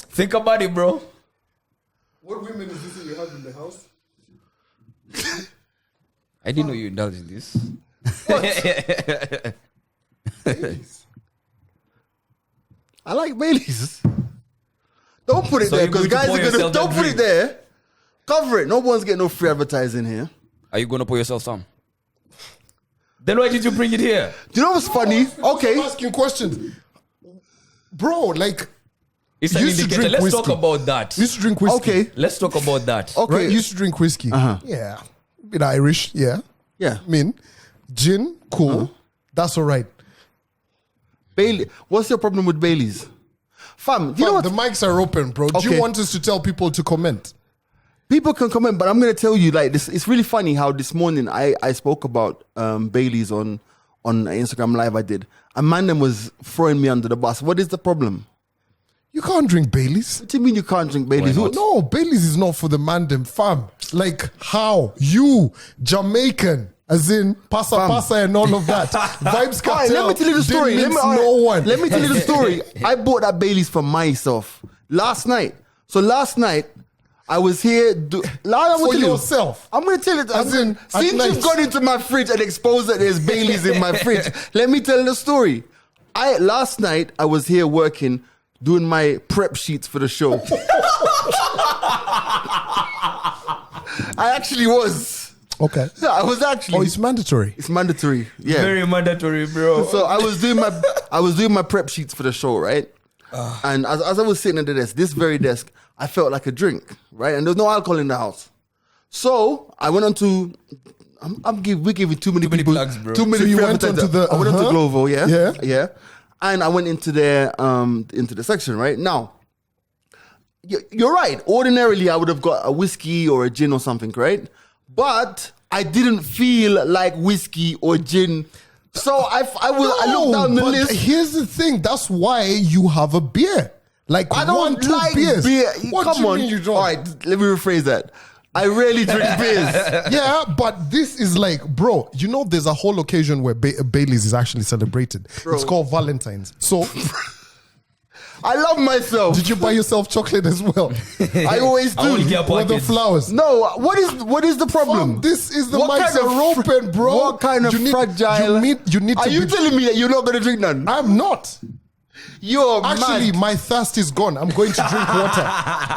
[SPEAKER 2] Think about it, bro.
[SPEAKER 3] What women is this that you have in the house?
[SPEAKER 2] I didn't know you indulged in this.
[SPEAKER 1] I like Baileys. Don't put it
[SPEAKER 2] So
[SPEAKER 1] there
[SPEAKER 2] you're
[SPEAKER 1] because
[SPEAKER 2] going to
[SPEAKER 1] guys
[SPEAKER 2] pour
[SPEAKER 1] are gonna.
[SPEAKER 2] yourself that
[SPEAKER 1] Don't put
[SPEAKER 2] drink?
[SPEAKER 1] it there. Cover it. No one's getting no free advertising here.
[SPEAKER 2] Are you gonna pour yourself some? Then why did you bring it here?
[SPEAKER 1] Do you know what's funny? Okay.
[SPEAKER 3] I'm asking questions. Bro, like,
[SPEAKER 2] It's an
[SPEAKER 3] You used to
[SPEAKER 2] indicator.
[SPEAKER 3] drink
[SPEAKER 2] Let's talk
[SPEAKER 3] whiskey.
[SPEAKER 2] about that.
[SPEAKER 3] you used to drink whiskey.
[SPEAKER 1] Okay.
[SPEAKER 2] Let's talk about that.
[SPEAKER 1] Okay.
[SPEAKER 3] Right? You used to drink whiskey. Yeah. Bit Irish. Yeah.
[SPEAKER 1] Yeah.
[SPEAKER 3] I mean, gin, cool. That's all right.
[SPEAKER 1] Bailey. What's your problem with Baileys? Fam, you know what?
[SPEAKER 3] The mics are open, bro. Do
[SPEAKER 1] Okay.
[SPEAKER 3] you want us to tell people to comment?
[SPEAKER 1] People can comment, but I'm going to tell you, like, this. It's really funny how this morning I spoke about Baileys on Instagram Live I did. A man then was throwing me under the bus. What is the problem?
[SPEAKER 3] You can't drink Baileys.
[SPEAKER 1] What do you mean you can't drink Baileys?
[SPEAKER 2] Why not?
[SPEAKER 3] No, Baileys is not for the mandem, fam. Like, how? You, Jamaican, as in pasa pasa and all of that. Vibes
[SPEAKER 1] All right,
[SPEAKER 3] cartel.
[SPEAKER 1] let me tell you the story.
[SPEAKER 3] Didn't mince
[SPEAKER 1] all right,
[SPEAKER 3] no one.
[SPEAKER 1] Let me tell you the story. I bought that Baileys for myself last night. So last night, I was here.
[SPEAKER 3] For yourself.
[SPEAKER 1] I'm going to tell you.
[SPEAKER 3] As in, at
[SPEAKER 1] Since
[SPEAKER 3] night.
[SPEAKER 1] you've gone into my fridge and exposed that there's Baileys in my fridge, let me tell you the story. Last night, I was here working, doing my prep sheets for the show. I actually was.
[SPEAKER 3] Okay.
[SPEAKER 1] I was actually.
[SPEAKER 3] Oh, it's mandatory.
[SPEAKER 1] It's mandatory. Yeah.
[SPEAKER 2] Very mandatory, bro.
[SPEAKER 1] So I was doing my prep sheets for the show, right? And as I was sitting at the desk, this very desk, I felt like a drink, right? And there's no alcohol in the house. So I went on to. We're giving too many
[SPEAKER 2] many
[SPEAKER 1] people
[SPEAKER 2] plugs, bro.
[SPEAKER 1] too many.
[SPEAKER 3] So you
[SPEAKER 1] free
[SPEAKER 3] went onto
[SPEAKER 1] advertisers.
[SPEAKER 3] the-
[SPEAKER 1] I went onto Glovo, yeah,
[SPEAKER 3] Yeah.
[SPEAKER 1] yeah, and I went into the section, right? Now, you're right. Ordinarily, I would have got a whiskey or a gin or something, right? But I didn't feel like whiskey or gin, so I looked down the
[SPEAKER 3] but
[SPEAKER 1] list.
[SPEAKER 3] Here's the thing. That's why you have a beer. Like
[SPEAKER 1] I don't
[SPEAKER 3] 1-2
[SPEAKER 1] like
[SPEAKER 3] beers.
[SPEAKER 1] beer.
[SPEAKER 3] What
[SPEAKER 1] Come
[SPEAKER 3] do you
[SPEAKER 1] on.
[SPEAKER 3] mean you don't?
[SPEAKER 1] All right, let me rephrase that. I rarely drink beers.
[SPEAKER 3] Yeah, but this is like, bro, you know, there's a whole occasion where Baileys is actually celebrated. It's called Valentine's. So,
[SPEAKER 1] I love myself.
[SPEAKER 3] did you buy yourself chocolate as well?
[SPEAKER 1] I always
[SPEAKER 2] I only
[SPEAKER 1] do.
[SPEAKER 2] get
[SPEAKER 3] With the
[SPEAKER 2] packets.
[SPEAKER 3] flowers.
[SPEAKER 1] No, what is the problem?
[SPEAKER 3] Fam, this is the
[SPEAKER 1] What
[SPEAKER 3] mics
[SPEAKER 1] kind of
[SPEAKER 3] are open, bro.
[SPEAKER 1] What kind of
[SPEAKER 3] You need-
[SPEAKER 1] fragile?
[SPEAKER 3] You need
[SPEAKER 1] Are
[SPEAKER 3] to
[SPEAKER 1] you
[SPEAKER 3] be-
[SPEAKER 1] telling me that you're not going to drink none?
[SPEAKER 3] I'm not.
[SPEAKER 1] You're
[SPEAKER 3] Actually,
[SPEAKER 1] mad.
[SPEAKER 3] my thirst is gone. I'm going to drink water.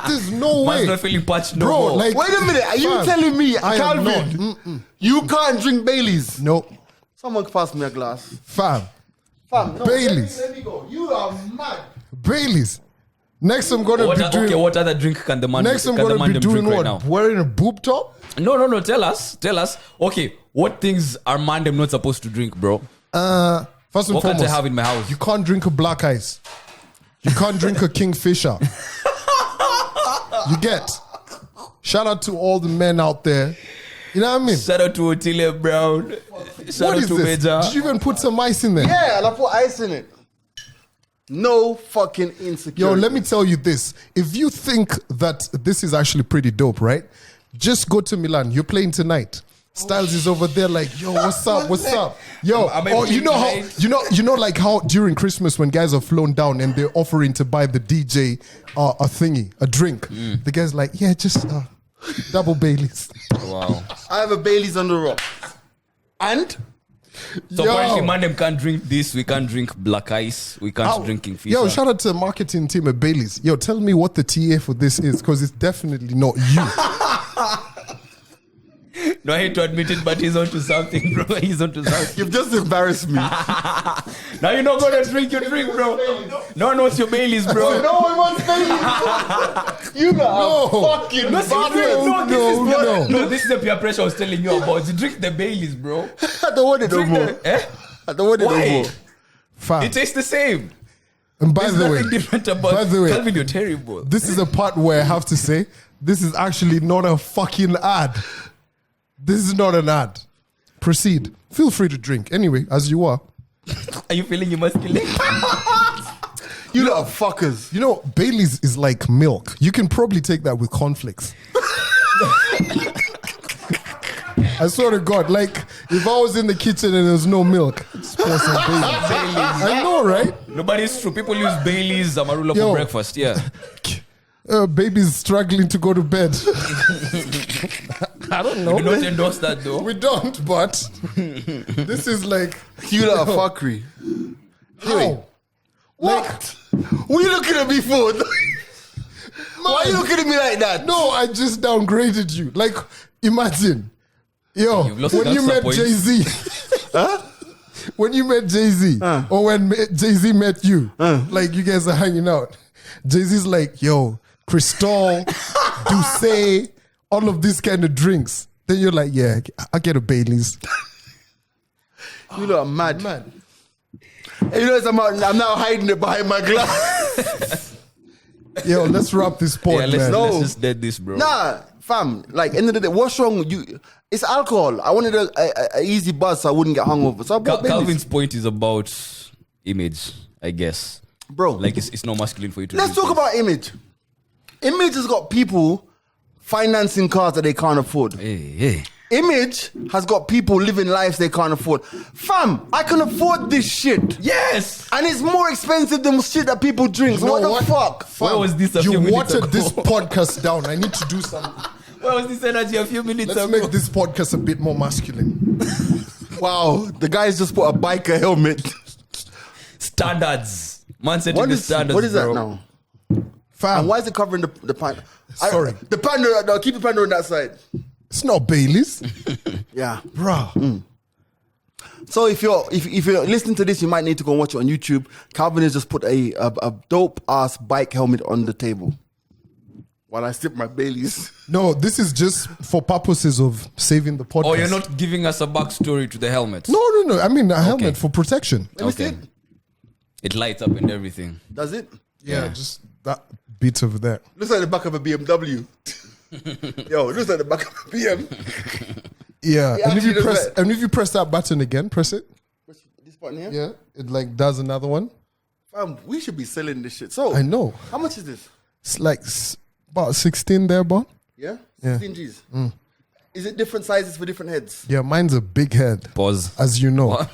[SPEAKER 3] There's no
[SPEAKER 2] Man's
[SPEAKER 3] way.
[SPEAKER 2] not feeling parched no
[SPEAKER 3] Bro,
[SPEAKER 2] more.
[SPEAKER 3] like-
[SPEAKER 1] Wait a minute. Are you
[SPEAKER 3] Fam,
[SPEAKER 1] telling me,
[SPEAKER 3] I am
[SPEAKER 1] Calvin, you can't drink Baileys?
[SPEAKER 3] No.
[SPEAKER 1] Someone pass me a glass.
[SPEAKER 3] Fam.
[SPEAKER 1] Fam, no,
[SPEAKER 3] Baileys.
[SPEAKER 1] Let me go. You are mad.
[SPEAKER 3] Baileys. Next, I'm going to be doing.
[SPEAKER 2] Okay, what other drink can the man?
[SPEAKER 3] Next, I'm
[SPEAKER 2] can the
[SPEAKER 3] going to be
[SPEAKER 2] mandem
[SPEAKER 3] doing
[SPEAKER 2] drink
[SPEAKER 3] what?
[SPEAKER 2] right now?
[SPEAKER 3] Wearing a boob top?
[SPEAKER 2] No. Tell us. Okay, what things are mandem not supposed to drink, bro?
[SPEAKER 3] First and
[SPEAKER 2] What can't I
[SPEAKER 3] foremost,
[SPEAKER 2] have in my house?
[SPEAKER 3] you can't drink a black ice. You can't drink a kingfisher. You get. Shout out to all the men out there. You know what I mean?
[SPEAKER 2] Shout out to Otile Brown. Shout
[SPEAKER 3] What
[SPEAKER 2] out
[SPEAKER 3] is
[SPEAKER 2] to
[SPEAKER 3] this?
[SPEAKER 2] Major.
[SPEAKER 3] Did you even put some ice in there?
[SPEAKER 1] Yeah, and I put ice in it. No fucking insecurity.
[SPEAKER 3] Yo, let me tell you this. If you think that this is actually pretty dope, right? Just go to Milan. You're playing tonight. Styles is over there like, yo, what's up? What's up? Yo,
[SPEAKER 2] Am I
[SPEAKER 3] oh, you
[SPEAKER 2] playing
[SPEAKER 3] know how
[SPEAKER 2] tonight?
[SPEAKER 3] you know like how during Christmas when guys are flown down and they're offering to buy the DJ a thingy, a drink. The guy's like, yeah, just double Baileys.
[SPEAKER 2] Wow.
[SPEAKER 1] I have a Baileys on the rock. And
[SPEAKER 2] So
[SPEAKER 3] Yo.
[SPEAKER 2] apparently, mandem can't drink this. We can't drink black ice. We can't drink Kingfisher.
[SPEAKER 3] Yo, shout out to the marketing team at Baileys. Yo, tell me what the TA for this is, because it's definitely not you.
[SPEAKER 2] No, I hate to admit it, but he's onto something, bro. He's onto something.
[SPEAKER 1] you've just embarrassed me.
[SPEAKER 2] Now you're not gonna drink your drink, bro. No one wants your Baileys, bro.
[SPEAKER 1] No one wants Baileys. You got
[SPEAKER 3] No.
[SPEAKER 1] a fucking
[SPEAKER 2] No,
[SPEAKER 1] bastard.
[SPEAKER 2] no, this is the peer pressure I was telling you about. You drink the Baileys, bro.
[SPEAKER 1] I don't want it no
[SPEAKER 2] Drink
[SPEAKER 1] more.
[SPEAKER 2] the, eh?
[SPEAKER 1] I don't want it no
[SPEAKER 2] Why?
[SPEAKER 1] more.
[SPEAKER 3] Fam.
[SPEAKER 2] It tastes the same.
[SPEAKER 3] And by
[SPEAKER 2] There's
[SPEAKER 3] the way,
[SPEAKER 2] nothing different about
[SPEAKER 3] by the way,
[SPEAKER 2] Calvin, you're terrible.
[SPEAKER 3] this is a part where I have to say, this is actually not a fucking ad. This is not an ad. proceed. Feel free to drink. Anyway, as you are.
[SPEAKER 2] Are you feeling emasculated?
[SPEAKER 1] You lot are fuckers.
[SPEAKER 3] You know, Bailey's is like milk. You can probably take that with cornflakes. I swear to God, like if I was in the kitchen and there's no milk, just pour some Bailey's. I know, right?
[SPEAKER 2] Nobody's true. People use Bailey's Amarula
[SPEAKER 3] Yo.
[SPEAKER 2] for breakfast. Yeah.
[SPEAKER 3] Baby's struggling to go to bed. I don't know.
[SPEAKER 2] We don't endorse that though.
[SPEAKER 3] We don't, but this is like
[SPEAKER 1] You lot are fuckery.
[SPEAKER 3] how?
[SPEAKER 1] What? What are you looking at me for? Why are you looking at me like that?
[SPEAKER 3] No, I just downgraded you. Like, imagine, yo,
[SPEAKER 2] You've lost
[SPEAKER 3] when you
[SPEAKER 2] cancer
[SPEAKER 3] met
[SPEAKER 2] points.
[SPEAKER 3] Jay-Z, when you met Jay-Z, or when Jay-Z met you, like you guys are hanging out. Jay-Z's like, yo, Cristal, Douce, all of these kind of drinks. Then you're like, yeah, I'll get a Bailey's.
[SPEAKER 1] You lot are mad.
[SPEAKER 3] Man.
[SPEAKER 1] And you know, I'm now hiding it behind my glass.
[SPEAKER 3] Yo, let's wrap this pod,
[SPEAKER 2] Yeah, let's,
[SPEAKER 3] man.
[SPEAKER 1] No.
[SPEAKER 2] let's just dead this, bro.
[SPEAKER 1] Nah, fam. Like, end of the day, what's wrong with you? It's alcohol. I wanted a easy buzz so I wouldn't get hungover. So I bought Baileys.
[SPEAKER 2] Calvin's point is about image, I guess.
[SPEAKER 1] Bro,
[SPEAKER 2] Like it's not masculine for you to.
[SPEAKER 1] let's
[SPEAKER 2] drink
[SPEAKER 1] talk about image. Image has got people financing cars that they can't afford.
[SPEAKER 2] this. Hey.
[SPEAKER 1] Image has got people living lives they can't afford. Fam, I can afford this shit.
[SPEAKER 2] Yes.
[SPEAKER 1] And it's more expensive than shit that people drink. So
[SPEAKER 3] You know
[SPEAKER 1] what the fuck?
[SPEAKER 2] Where was this a
[SPEAKER 3] You
[SPEAKER 2] few minutes
[SPEAKER 3] watered
[SPEAKER 2] ago?
[SPEAKER 3] this podcast down. I need to do something.
[SPEAKER 2] Where was this energy a few minutes
[SPEAKER 3] Let's
[SPEAKER 2] ago?
[SPEAKER 3] make this podcast a bit more masculine.
[SPEAKER 1] Wow, the guys just put a biker helmet.
[SPEAKER 2] Standards. Man setting
[SPEAKER 1] What
[SPEAKER 2] the
[SPEAKER 1] is,
[SPEAKER 2] standards.
[SPEAKER 1] what is that
[SPEAKER 2] bro.
[SPEAKER 1] now?
[SPEAKER 3] Fam,
[SPEAKER 1] And why is it covering the panda?
[SPEAKER 3] Sorry.
[SPEAKER 1] The panda, no, keep the panda on that side.
[SPEAKER 3] it's not Bailey's.
[SPEAKER 1] Yeah.
[SPEAKER 3] Bruh.
[SPEAKER 1] So if you're listening to this, you might need to go and watch it on YouTube. Calvin has just put a dope ass bike helmet on the table while I sip my Baileys.
[SPEAKER 3] No, this is just for purposes of saving the podcast.
[SPEAKER 2] Oh, you're not giving us a backstory to the helmet.
[SPEAKER 3] No. I mean, a helmet for protection.
[SPEAKER 1] Let me see
[SPEAKER 2] Okay.
[SPEAKER 1] it.
[SPEAKER 2] It lights up and everything.
[SPEAKER 1] Does it?
[SPEAKER 3] Yeah, just that bit of that.
[SPEAKER 1] Looks like the back of a BMW. Yo, it looks like the back of a BM.
[SPEAKER 3] Yeah,
[SPEAKER 1] Yeah,
[SPEAKER 3] and if you
[SPEAKER 1] actually,
[SPEAKER 3] press,
[SPEAKER 1] that's
[SPEAKER 3] and if you press that button again, press it.
[SPEAKER 1] This button here?
[SPEAKER 3] Yeah, it like does another one.
[SPEAKER 1] We should be selling this shit. So
[SPEAKER 3] I know.
[SPEAKER 1] How much is this?
[SPEAKER 3] It's like about 16 there, but
[SPEAKER 1] Yeah?
[SPEAKER 3] Yeah.
[SPEAKER 1] 16 G's. Is it different sizes for different heads?
[SPEAKER 3] yeah, mine's a big head,
[SPEAKER 2] Pause.
[SPEAKER 3] as you know.
[SPEAKER 2] What?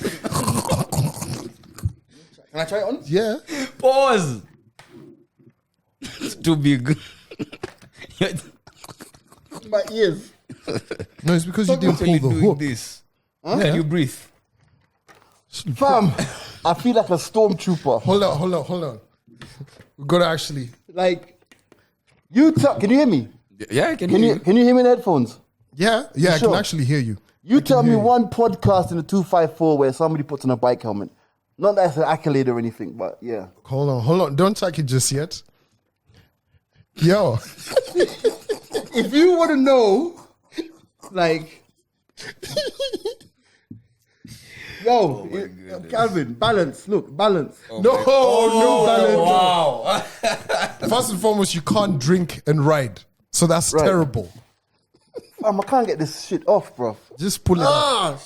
[SPEAKER 1] Can I try it on?
[SPEAKER 3] Yeah,
[SPEAKER 2] Pause. It's too big.
[SPEAKER 1] My ears.
[SPEAKER 3] no, it's because you didn't pull
[SPEAKER 2] Actually
[SPEAKER 3] the
[SPEAKER 2] doing
[SPEAKER 3] hook.
[SPEAKER 2] this. Can you breathe?
[SPEAKER 1] Fam, I feel like a stormtrooper.
[SPEAKER 3] Hold on. We gotta actually.
[SPEAKER 1] Like, can you hear me?
[SPEAKER 2] Yeah, I can
[SPEAKER 1] Can
[SPEAKER 2] hear
[SPEAKER 1] you hear me in headphones?
[SPEAKER 3] Yeah, I
[SPEAKER 1] sure?
[SPEAKER 3] can actually hear you.
[SPEAKER 1] You tell me one podcast in the 254 where somebody puts on a bike helmet. Not that it's an accolade or anything, but yeah.
[SPEAKER 3] Hold on. Don't check it just yet. Yo,
[SPEAKER 1] If you want to know, like, yo, Calvin, balance. Look, balance.
[SPEAKER 3] no balance.
[SPEAKER 2] Wow.
[SPEAKER 3] First and foremost, you can't drink and ride, so that's
[SPEAKER 1] Right.
[SPEAKER 3] terrible.
[SPEAKER 1] I can't get this shit off, bro.
[SPEAKER 3] Just pull it out.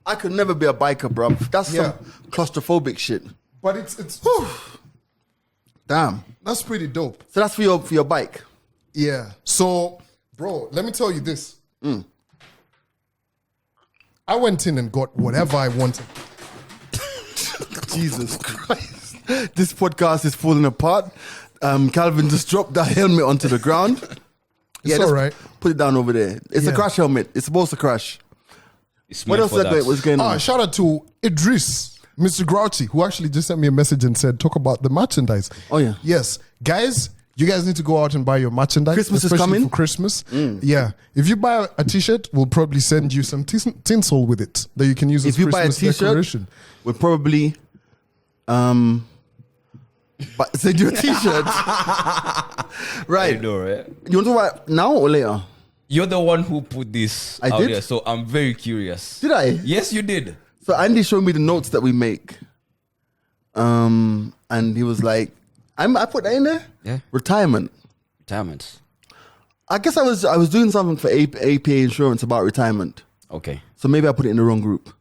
[SPEAKER 1] I could never be a biker, bro. That's
[SPEAKER 3] Yeah.
[SPEAKER 1] some claustrophobic shit.
[SPEAKER 3] But it's
[SPEAKER 1] Damn.
[SPEAKER 3] that's pretty dope.
[SPEAKER 1] So that's for your bike.
[SPEAKER 3] Yeah. So, bro, let me tell you this. I went in and got whatever I wanted.
[SPEAKER 1] Jesus Christ. This podcast is falling apart. Calvin just dropped that helmet onto the ground.
[SPEAKER 3] It's
[SPEAKER 1] just
[SPEAKER 3] all right.
[SPEAKER 1] Put it down over there. It's a
[SPEAKER 3] Yeah.
[SPEAKER 1] crash helmet. It's supposed to crash.
[SPEAKER 2] It's
[SPEAKER 1] What
[SPEAKER 2] meant
[SPEAKER 1] else
[SPEAKER 2] for that.
[SPEAKER 1] was going on?
[SPEAKER 3] Shout out to Idris, Mr. Grouchy, who actually just sent me a message and said, talk about the merchandise.
[SPEAKER 1] Oh, yeah.
[SPEAKER 3] Yes. Guys, you guys need to go out and buy your merchandise.
[SPEAKER 1] Christmas is
[SPEAKER 3] especially
[SPEAKER 1] coming.
[SPEAKER 3] for Christmas. Yeah. If you buy a t-shirt, we'll probably send you some tinsel with it that you can use as
[SPEAKER 1] If you buy a
[SPEAKER 3] Christmas
[SPEAKER 1] t-shirt,
[SPEAKER 3] decoration.
[SPEAKER 1] we'll probably send you a t-shirt. Right.
[SPEAKER 2] I know, right?
[SPEAKER 1] You want to talk about now or later?
[SPEAKER 2] You're the one who put this
[SPEAKER 1] I
[SPEAKER 2] out
[SPEAKER 1] did?
[SPEAKER 2] there, so I'm very curious.
[SPEAKER 1] Did I?
[SPEAKER 2] Yes, you did.
[SPEAKER 1] So Andy showed me the notes that we make. And he was like, I put that in there?
[SPEAKER 2] Yeah.
[SPEAKER 1] Retirement.
[SPEAKER 2] Retirement.
[SPEAKER 1] I guess I was doing something for APA insurance about retirement.
[SPEAKER 2] Okay.
[SPEAKER 1] So maybe I put it in the wrong group.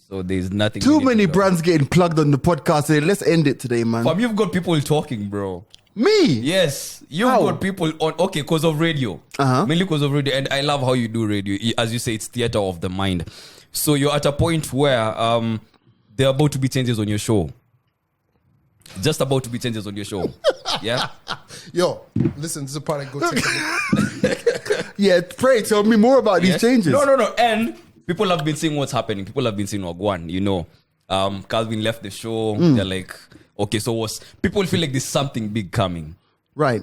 [SPEAKER 2] So there's nothing.
[SPEAKER 1] Too
[SPEAKER 2] we need
[SPEAKER 1] many
[SPEAKER 2] to know.
[SPEAKER 1] brands getting plugged on the podcast. Hey, let's end it today, man.
[SPEAKER 2] Fam, you've got people talking, bro.
[SPEAKER 1] Me?
[SPEAKER 2] Yes, you've
[SPEAKER 1] How?
[SPEAKER 2] got people on. Okay, because of radio. Mainly because of radio, and I love how you do radio. As you say, it's theater of the mind. So you're at a point where there are about to be changes on your show. Just about to be changes on your show. Yeah.
[SPEAKER 3] Yo, listen, this is a part I go take a look.
[SPEAKER 1] Yeah, pray, tell me more about these
[SPEAKER 2] Yes.
[SPEAKER 1] changes.
[SPEAKER 2] No. And people have been seeing what's happening. People have been seeing Wagwan, you know. Calvin left the show. They're like, okay, so what's... People feel like there's something big coming.
[SPEAKER 1] Right.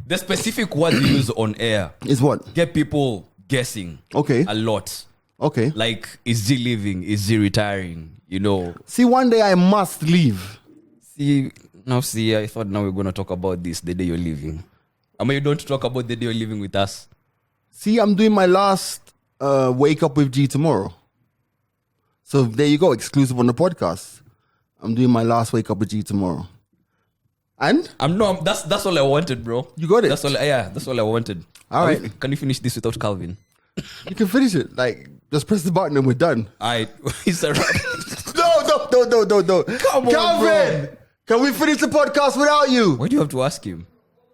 [SPEAKER 2] The specific word you use on air
[SPEAKER 1] Is what?
[SPEAKER 2] get people guessing
[SPEAKER 1] Okay.
[SPEAKER 2] a lot.
[SPEAKER 1] Okay.
[SPEAKER 2] Like, is he leaving? Is he retiring? You know.
[SPEAKER 1] See, one day I must leave.
[SPEAKER 2] See, I thought now we're going to talk about this, the day you're leaving. I mean, you don't talk about the day you're leaving with us.
[SPEAKER 1] See, I'm doing my last Wake Up with G tomorrow. So there you go, exclusive on the podcast. I'm doing my last Wake Up with G tomorrow. And?
[SPEAKER 2] That's all I wanted, bro.
[SPEAKER 1] You got it?
[SPEAKER 2] That's all I wanted.
[SPEAKER 1] All right.
[SPEAKER 2] Can you finish this without Calvin?
[SPEAKER 1] You can finish it. Like, just press the button and we're done.
[SPEAKER 2] Alright. It's a wrap.
[SPEAKER 1] No.
[SPEAKER 2] Come on,
[SPEAKER 1] Calvin!
[SPEAKER 2] bro.
[SPEAKER 1] Can we finish the podcast without you?
[SPEAKER 2] Why do you have to ask him?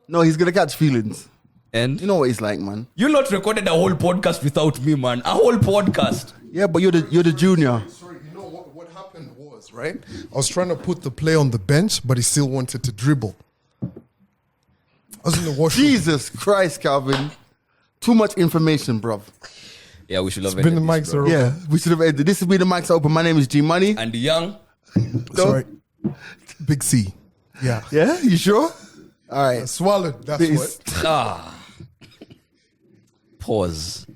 [SPEAKER 1] No, he's going to catch feelings.
[SPEAKER 2] And
[SPEAKER 1] You know what he's like, man.
[SPEAKER 2] you not recorded a whole podcast without me, man. A whole podcast.
[SPEAKER 1] Yeah, but you're the junior.
[SPEAKER 3] Sorry, you know what happened was, right? I was trying to put the player on the bench, but he still wanted to dribble. I was in the washroom.
[SPEAKER 1] Jesus Christ, Calvin. Too much information, bruv.
[SPEAKER 2] Yeah, we should have
[SPEAKER 3] Been the
[SPEAKER 2] ended this,
[SPEAKER 3] mics
[SPEAKER 2] bro.
[SPEAKER 3] are open.
[SPEAKER 1] Yeah, we should have ended. This has been the Mics Open. My name is G Money.
[SPEAKER 2] And the young.
[SPEAKER 3] Sorry. Big C. Yeah.
[SPEAKER 1] Yeah, you sure? All right.
[SPEAKER 3] Swallowed. That's
[SPEAKER 1] Peace.
[SPEAKER 3] what.
[SPEAKER 2] Pause.